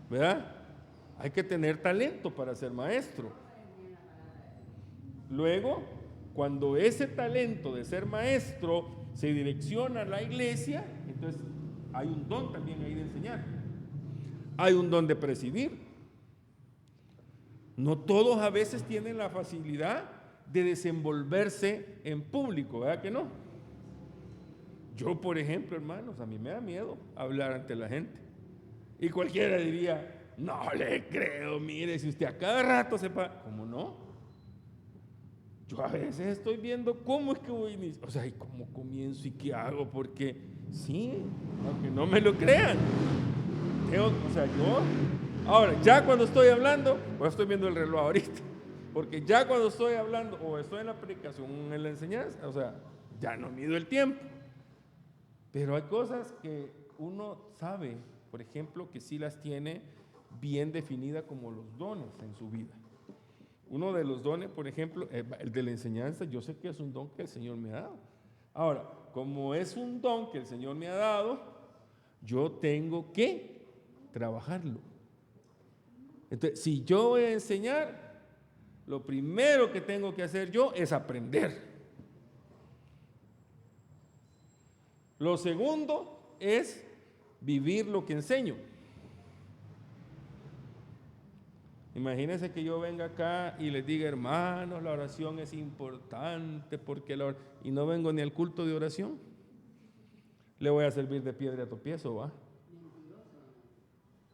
¿verdad? Hay que tener talento para ser maestro. Luego, cuando ese talento de ser maestro se direcciona a la iglesia, entonces hay un don también ahí de enseñar. Hay un don de presidir. No todos a veces tienen la facilidad de desenvolverse en público, ¿verdad que no? Yo, por ejemplo, hermanos, a mí me da miedo hablar ante la gente. Y cualquiera diría, no le creo, mire, si usted a cada rato sepa, ¿cómo no? Yo a veces estoy viendo cómo es que voy a iniciar, o sea, ¿y cómo comienzo y qué hago? Porque sí, aunque no me lo crean. Ahora, ya cuando estoy hablando, pues estoy viendo el reloj ahorita, porque ya cuando estoy hablando, o estoy en la predicación, en la enseñanza, o sea, ya no mido el tiempo. Pero hay cosas que uno sabe, por ejemplo, que sí las tiene bien definidas como los dones en su vida. Uno de los dones, por ejemplo, el de la enseñanza, yo sé que es un don que el Señor me ha dado. Ahora, como es un don que el Señor me ha dado, yo tengo que trabajarlo. Entonces, si yo voy a enseñar, lo primero que tengo que hacer yo es aprender. Lo segundo es vivir lo que enseño. Imagínense que yo venga acá y les diga, hermanos, la oración es importante porque y no vengo ni al culto de oración. Le voy a servir de piedra a tropiezo, ¿va?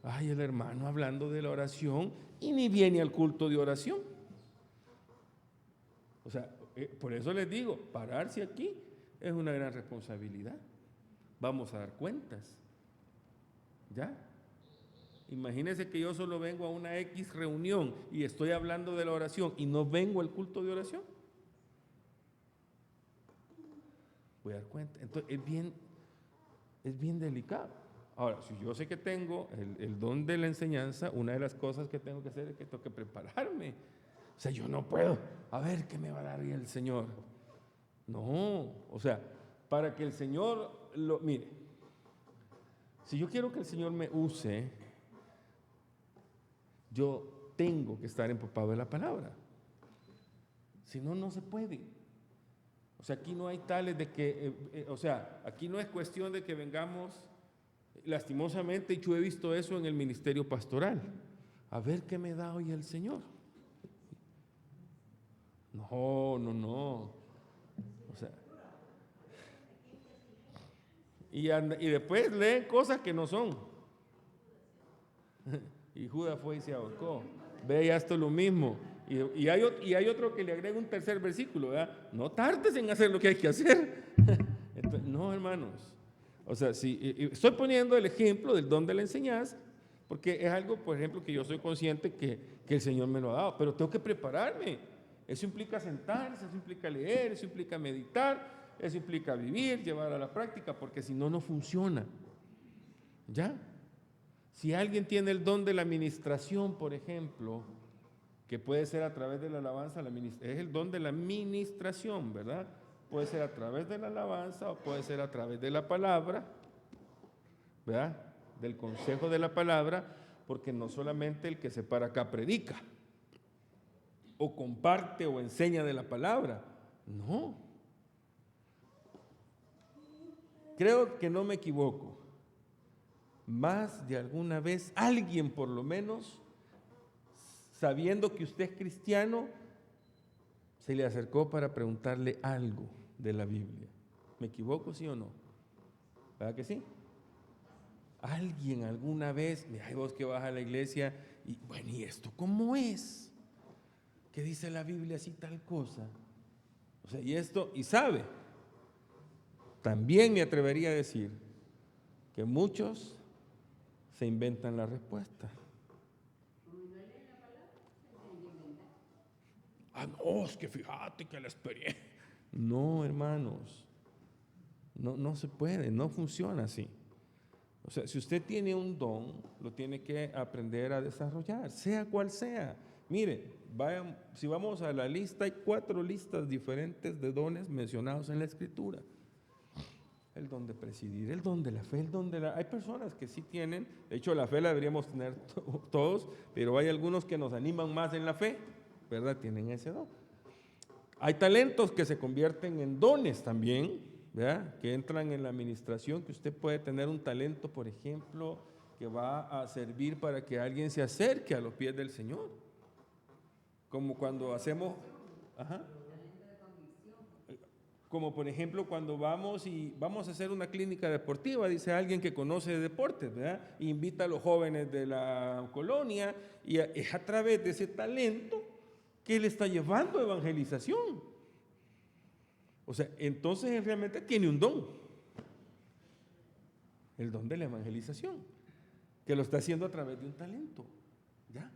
Ay, el hermano hablando de la oración y ni viene al culto de oración. O sea, por eso les digo, pararse aquí es una gran responsabilidad. Vamos a dar cuentas. ¿Ya? Imagínense que yo solo vengo a una X reunión y estoy hablando de la oración y no vengo al culto de oración. Voy a dar cuenta. Entonces, es bien delicado. Ahora, si yo sé que tengo el don de la enseñanza, una de las cosas que tengo que hacer es que tengo que prepararme. O sea, yo no puedo, a ver qué me va a dar el Señor. No, o sea, para que el Señor mire, si yo quiero que el Señor me use, yo tengo que estar empapado de la palabra. Si no, no se puede. O sea, aquí no hay tales de que, aquí no es cuestión de que vengamos, lastimosamente, y yo he visto eso en el ministerio pastoral. A ver qué me da hoy el Señor. No. O sea, y después leen cosas que no son. Y Judas fue y se ahorcó. Ve, ya esto es lo mismo. Y hay otro que le agrega un tercer versículo, ¿verdad? No tardes en hacer lo que hay que hacer. Entonces, no, hermanos. O sea, estoy poniendo el ejemplo del don de la enseñanza, porque es algo, por ejemplo, que yo soy consciente que el Señor me lo ha dado, pero tengo que prepararme. Eso implica sentarse, eso implica leer, eso implica meditar, eso implica vivir, llevar a la práctica, porque si no, no funciona. ¿Ya? Si alguien tiene el don de la administración, por ejemplo, que puede ser a través de la alabanza, es el don de la administración, ¿verdad? Puede ser a través de la alabanza o puede ser a través de la palabra, ¿verdad? Del consejo de la palabra, porque no solamente el que se para acá predica, o comparte o enseña de la palabra, no. Creo que no me equivoco. Más de alguna vez alguien por lo menos sabiendo que usted es cristiano, se le acercó para preguntarle algo de la Biblia. ¿Me equivoco, sí o no? ¿Verdad que sí? Alguien alguna vez, mira, vos que vas a la iglesia, y bueno, ¿y esto cómo es? ¿Qué dice la Biblia así tal cosa? O sea, y esto, y sabe, también me atrevería a decir que muchos se inventan la respuesta. Ah, no, es que fíjate que la experiencia. No, hermanos, no se puede, no funciona así. O sea, si usted tiene un don, lo tiene que aprender a desarrollar, sea cual sea. Mire, si vamos a la lista, hay 4 listas diferentes de dones mencionados en la Escritura. El don de presidir, el don de la fe, el don de la... Hay personas que sí tienen, de hecho la fe la deberíamos tener todos, pero hay algunos que nos animan más en la fe, ¿verdad? Tienen ese don. Hay talentos que se convierten en dones también, ¿verdad? Que entran en la administración, que usted puede tener un talento, por ejemplo, que va a servir para que alguien se acerque a los pies del Señor. Como cuando hacemos... Ajá. Como por ejemplo cuando vamos a hacer una clínica deportiva, dice alguien que conoce de deportes, ¿verdad? E invita a los jóvenes de la colonia y es a través de ese talento que él está llevando evangelización. O sea, entonces él realmente tiene un don, el don de la evangelización, que lo está haciendo a través de un talento, ¿ya?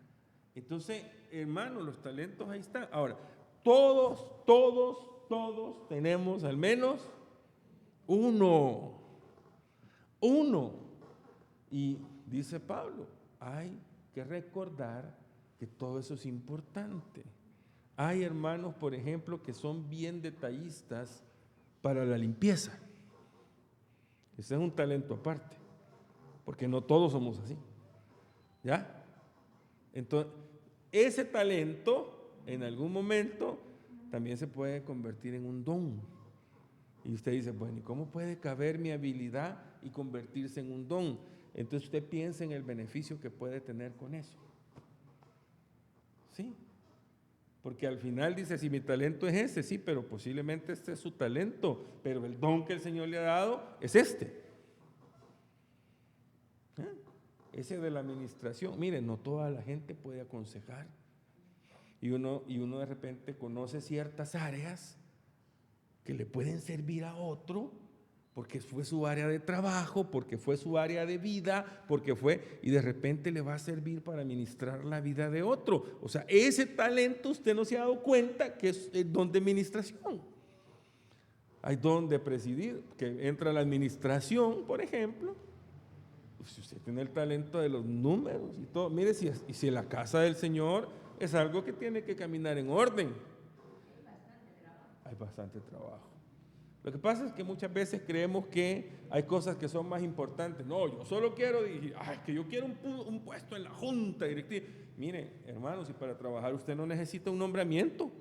Entonces, hermano, los talentos ahí están. Ahora, todos tenemos al menos uno. Y dice Pablo, hay que recordar que todo eso es importante. Hay hermanos, por ejemplo, que son bien detallistas para la limpieza. Ese es un talento aparte, porque no todos somos así. ¿Ya? Entonces, ese talento en algún momento también se puede convertir en un don. Y usted dice, bueno, ¿y cómo puede caber mi habilidad y convertirse en un don? Entonces usted piensa en el beneficio que puede tener con eso. ¿Sí? Porque al final dice, si mi talento es ese, sí, pero posiblemente este es su talento, pero el don que el Señor le ha dado es este. Ese de la administración. Mire, no toda la gente puede aconsejar. Y uno de repente conoce ciertas áreas que le pueden servir a otro, porque fue su área de trabajo, porque fue su área de vida, y de repente le va a servir para administrar la vida de otro. O sea, ese talento usted no se ha dado cuenta que es el don de administración. Hay don de presidir, que entra la administración, por ejemplo. Si usted tiene el talento de los números y todo, mire, si la casa del Señor es algo que tiene que caminar en orden. Hay bastante trabajo. Lo que pasa es que muchas veces creemos que hay cosas que son más importantes. No, yo solo quiero, que yo quiero un puesto en la junta directiva. Mire, hermanos, si para trabajar usted no necesita un nombramiento.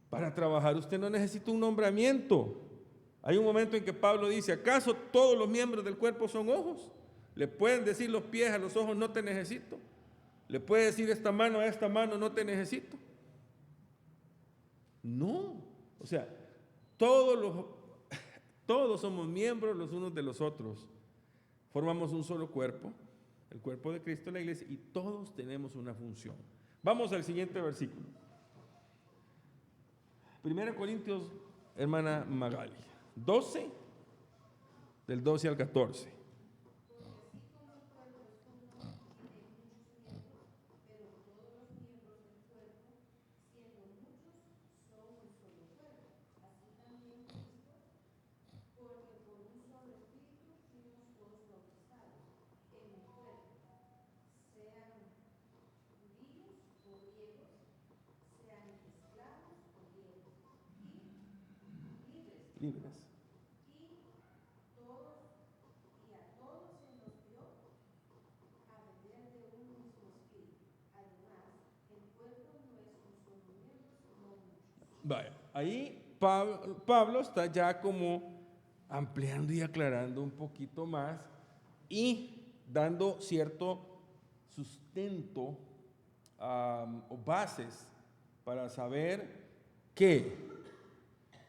Para trabajar usted no necesita un nombramiento. Hay un momento en que Pablo dice, ¿acaso todos los miembros del cuerpo son ojos? Le pueden decir los pies a los ojos, no te necesito. Le puede decir esta mano a esta mano, no te necesito. No, o sea, todos somos miembros los unos de los otros. Formamos un solo cuerpo, el cuerpo de Cristo, la iglesia, y todos tenemos una función. Vamos al siguiente versículo. 1 Corintios, hermana Magali, 12, del 12 al 14. Libres. Vaya, ahí Pablo está ya como ampliando y aclarando un poquito más y dando cierto sustento o bases para saber que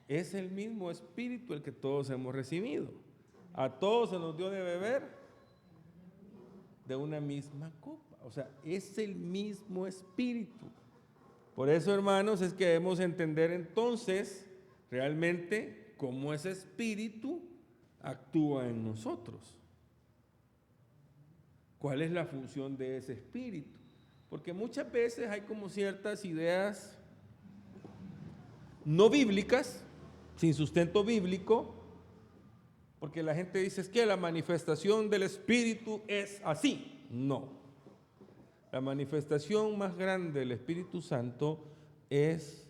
es el mismo Espíritu el que todos hemos recibido. A todos se nos dio de beber de una misma copa. O sea, es el mismo Espíritu. Por eso, hermanos, es que debemos entender entonces realmente cómo ese Espíritu actúa en nosotros. ¿Cuál es la función de ese Espíritu? Porque muchas veces hay como ciertas ideas no bíblicas, sin sustento bíblico, porque la gente dice es que la manifestación del Espíritu es así. No. La manifestación más grande del Espíritu Santo es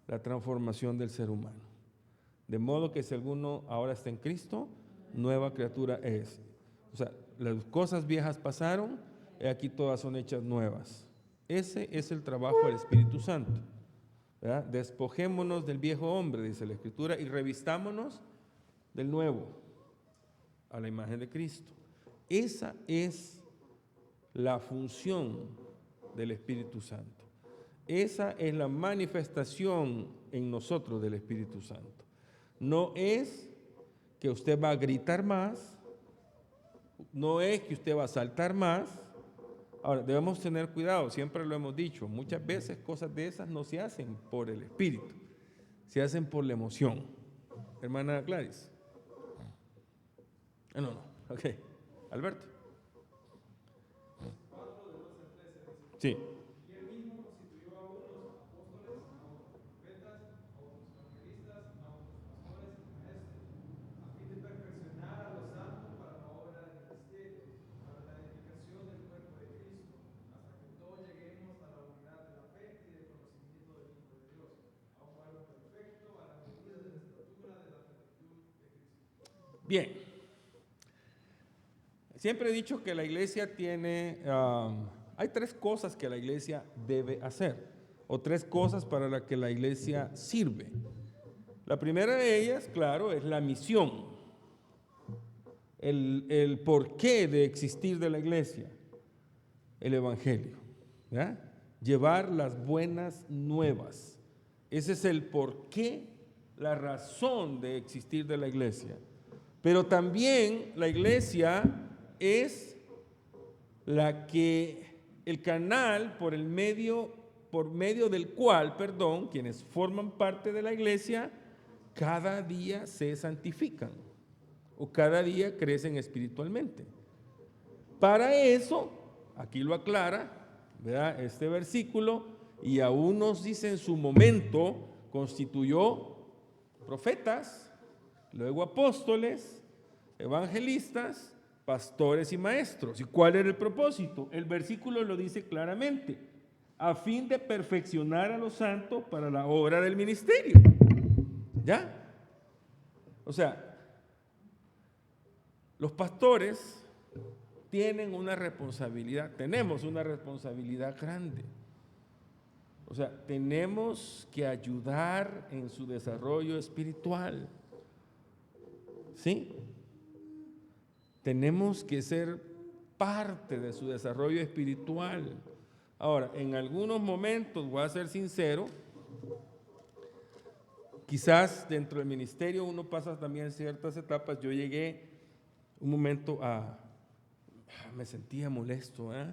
la transformación del ser humano. De modo que si alguno ahora está en Cristo, nueva criatura es. O sea, las cosas viejas pasaron, y aquí todas son hechas nuevas. Ese es el trabajo del Espíritu Santo, ¿verdad? Despojémonos del viejo hombre, dice la Escritura, y revistámonos del nuevo, a la imagen de Cristo. Esa es la función del Espíritu Santo. Esa es la manifestación en nosotros del Espíritu Santo. No es que usted va a gritar más, no es que usted va a saltar más. Ahora, debemos tener cuidado, siempre lo hemos dicho, muchas veces cosas de esas no se hacen por el Espíritu, se hacen por la emoción. Hermana Gladys. No, ok. Alberto. Sí. Bien, siempre he dicho que la iglesia tiene, hay tres cosas que la iglesia debe hacer, o tres cosas para las que la iglesia sirve. La primera de ellas, claro, es la misión, el porqué de existir de la iglesia, el evangelio, ¿ya? Llevar las buenas nuevas. Ese es el porqué, la razón de existir de la iglesia. Pero también la iglesia es el canal por medio del cual, quienes forman parte de la iglesia, cada día se santifican o cada día crecen espiritualmente. Para eso, aquí lo aclara, ¿verdad? Este versículo, y aún nos dice en su momento, constituyó profetas, luego apóstoles, evangelistas, pastores y maestros. ¿Y cuál era el propósito? El versículo lo dice claramente, a fin de perfeccionar a los santos para la obra del ministerio. ¿Ya? O sea, los pastores tienen una responsabilidad, tenemos una responsabilidad grande. O sea, tenemos que ayudar en su desarrollo espiritual. ¿Sí? Tenemos que ser parte de su desarrollo espiritual. Ahora, en algunos momentos, voy a ser sincero, quizás dentro del ministerio uno pasa también ciertas etapas. Yo llegué un momento me sentía molesto, ¿eh?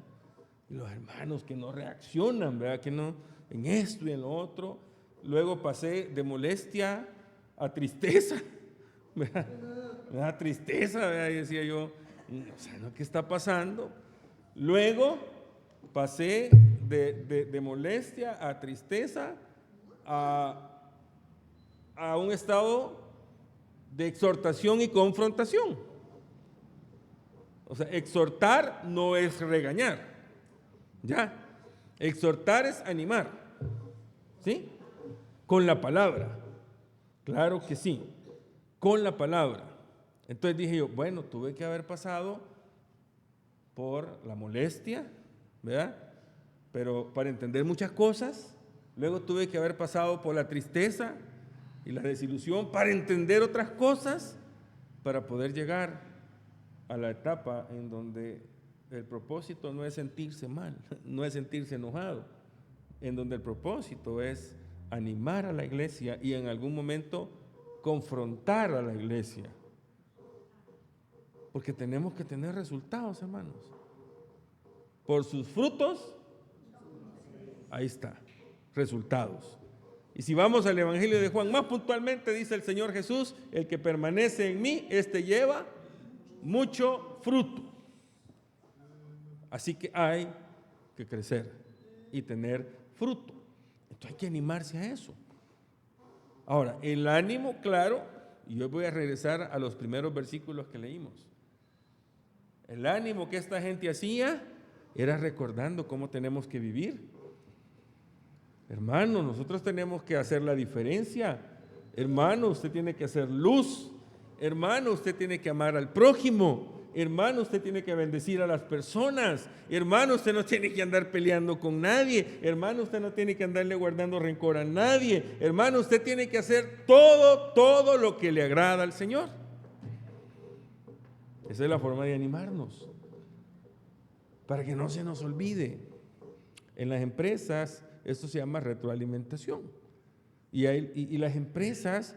Los hermanos que no reaccionan, ¿verdad? Que no, en esto y en lo otro. Luego pasé de molestia a tristeza. Me da tristeza, ¿verdad? Y decía yo, o sea, ¿no? ¿Qué está pasando? Luego pasé de molestia a tristeza a un estado de exhortación y confrontación. O sea, exhortar no es regañar, ¿ya? Exhortar es animar, ¿sí? Con la palabra, claro que sí. Con la palabra. Entonces dije yo, bueno, tuve que haber pasado por la molestia, ¿verdad? Pero para entender muchas cosas, luego tuve que haber pasado por la tristeza y la desilusión para entender otras cosas, para poder llegar a la etapa en donde el propósito no es sentirse mal, no es sentirse enojado, en donde el propósito es animar a la iglesia y en algún momento confrontar a la iglesia. Porque tenemos que tener resultados, hermanos. Por sus frutos, ahí está, resultados. Y si vamos al Evangelio de Juan, más puntualmente dice el Señor Jesús, el que permanece en mí, este lleva mucho fruto. Así que hay que crecer y tener fruto. Entonces hay que animarse a eso. Ahora, el ánimo, claro, y yo voy a regresar a los primeros versículos que leímos. El ánimo que esta gente hacía era recordando cómo tenemos que vivir. Hermano, nosotros tenemos que hacer la diferencia. Hermano, usted tiene que hacer luz. Hermano, usted tiene que amar al prójimo. Hermano, usted tiene que bendecir a las personas. Hermano, usted no tiene que andar peleando con nadie. Hermano, usted no tiene que andarle guardando rencor a nadie. Hermano, usted tiene que hacer todo lo que le agrada al Señor. Esa es la forma de animarnos, para que no se nos olvide. En las empresas, esto se llama retroalimentación. Y las empresas,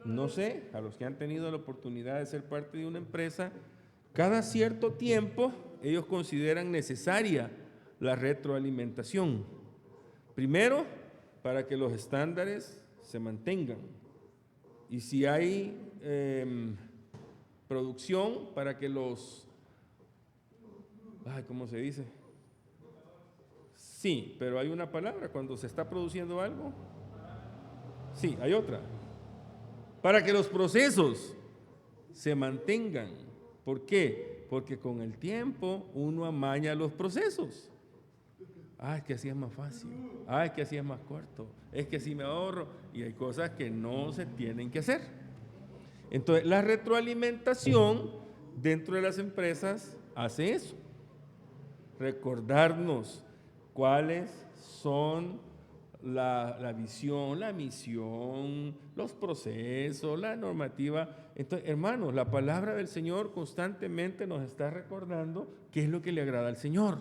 no sé, a los que han tenido la oportunidad de ser parte de una empresa, cada cierto tiempo ellos consideran necesaria la retroalimentación. Primero, para que los estándares se mantengan. Y si hay producción, para que ¿cómo se dice? Sí, pero hay una palabra cuando se está produciendo algo. Sí, hay otra. Para que los procesos se mantengan. ¿Por qué? Porque con el tiempo uno amaña los procesos. Es que así es más fácil. Es que así es más corto. Es que así me ahorro. Y hay cosas que no se tienen que hacer. Entonces, la retroalimentación dentro de las empresas hace eso. Recordarnos cuáles son la visión, la misión, los procesos, la normativa. Entonces, hermanos, la palabra del Señor constantemente nos está recordando qué es lo que le agrada al Señor.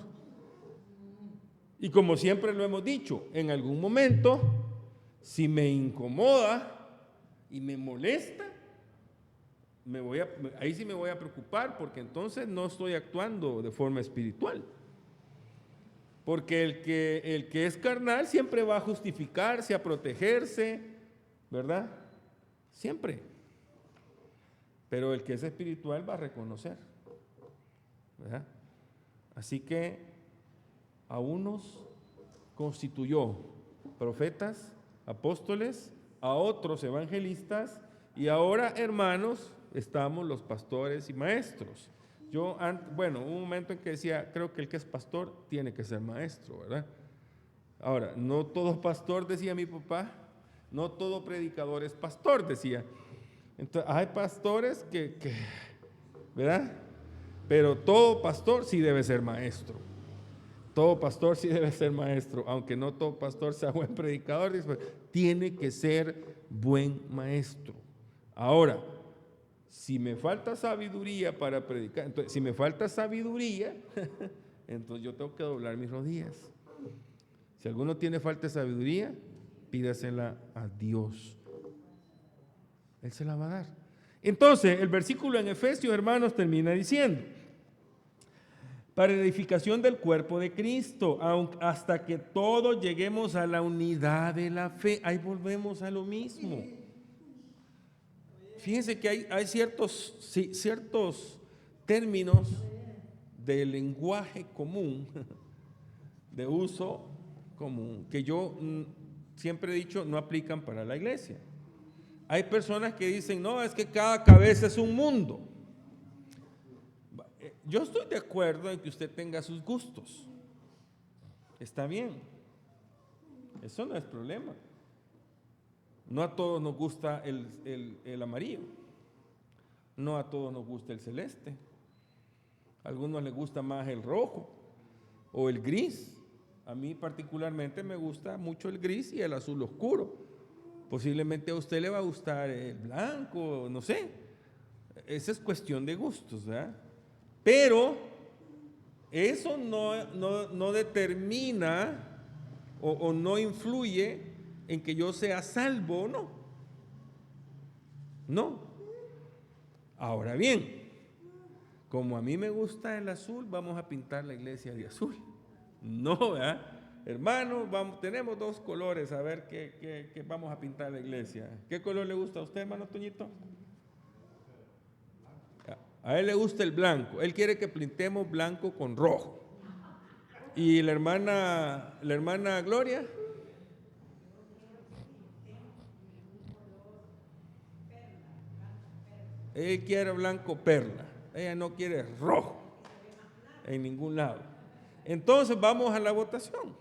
Y como siempre lo hemos dicho, en algún momento, si me incomoda y me molesta, ahí sí me voy a preocupar, porque entonces no estoy actuando de forma espiritual. Porque el que es carnal siempre va a justificarse, a protegerse, ¿verdad? Siempre. Pero el que es espiritual va a reconocer, ¿verdad? Así que a unos constituyó profetas, apóstoles, a otros evangelistas, y ahora, hermanos, estamos los pastores y maestros. Hubo un momento en que decía, creo que el que es pastor tiene que ser maestro, ¿verdad? Ahora, no todo pastor, decía mi papá, no todo predicador es pastor, decía. Entonces, hay pastores que ¿verdad? Pero todo pastor sí debe ser maestro. Todo pastor sí debe ser maestro, aunque no todo pastor sea buen predicador, tiene que ser buen maestro. Ahora, si me falta sabiduría para predicar, entonces, si me falta sabiduría, entonces yo tengo que doblar mis rodillas. Si alguno tiene falta de sabiduría, pídasela a Dios. Él se la va a dar. Entonces, el versículo en Efesios, hermanos, termina diciendo: para edificación del cuerpo de Cristo, hasta que todos lleguemos a la unidad de la fe. Ahí volvemos a lo mismo. Fíjense que hay ciertos términos de lenguaje común, de uso común, que yo siempre he dicho no aplican para la iglesia. Hay personas que dicen, no, es que cada cabeza es un mundo. Yo estoy de acuerdo en que usted tenga sus gustos. Está bien. Eso no es problema. No a todos nos gusta el amarillo. No a todos nos gusta el celeste. A algunos les gusta más el rojo o el gris. A mí particularmente me gusta mucho el gris y el azul oscuro. Posiblemente a usted le va a gustar el blanco, no sé. Esa es cuestión de gustos, ¿verdad? Pero Eso no determina o no influye en que yo sea salvo o no. No. Ahora bien, como a mí me gusta el azul, vamos a pintar la iglesia de azul. No, ¿verdad? Hermano, tenemos dos colores, a ver qué vamos a pintar la iglesia. ¿Qué color le gusta a usted, hermano Toñito? A él le gusta el blanco, él quiere que pintemos blanco con rojo. ¿Y la hermana Gloria? Él quiere blanco perla, ella no quiere rojo en ningún lado. Entonces vamos a la votación.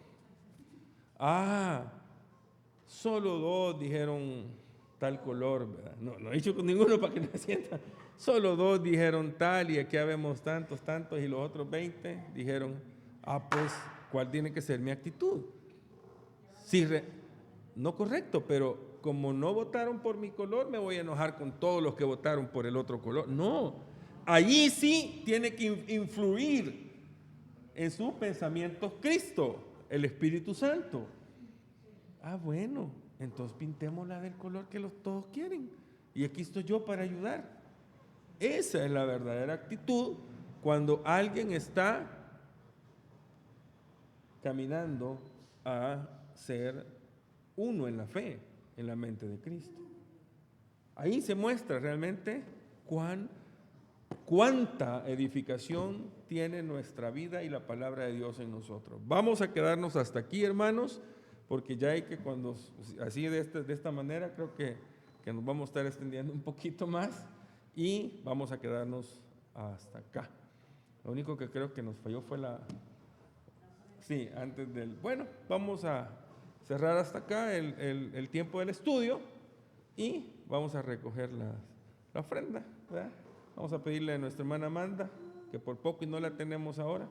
Solo dos dijeron tal color, ¿verdad? No he dicho con ninguno para que no sientan. Solo dos dijeron tal y aquí habemos tantos, y los otros 20 dijeron, pues, ¿cuál tiene que ser mi actitud? No correcto, pero como no votaron por mi color, me voy a enojar con todos los que votaron por el otro color. No, allí sí tiene que influir en sus pensamientos Cristo, el Espíritu Santo. Bueno, entonces pintémosla del color que todos quieren. Y aquí estoy yo para ayudar. Esa es la verdadera actitud cuando alguien está caminando a ser uno en la fe, en la mente de Cristo. Ahí se muestra realmente cuánta edificación tiene nuestra vida y la palabra de Dios en nosotros. Vamos a quedarnos hasta aquí, hermanos, porque ya hay que así de esta manera creo que nos vamos a estar extendiendo un poquito más y vamos a quedarnos hasta acá. Lo único que creo que nos falló fue bueno, vamos a cerrar hasta acá el tiempo del estudio y vamos a recoger la ofrenda, ¿verdad? Vamos a pedirle a nuestra hermana Amanda, que por poco y no la tenemos ahora.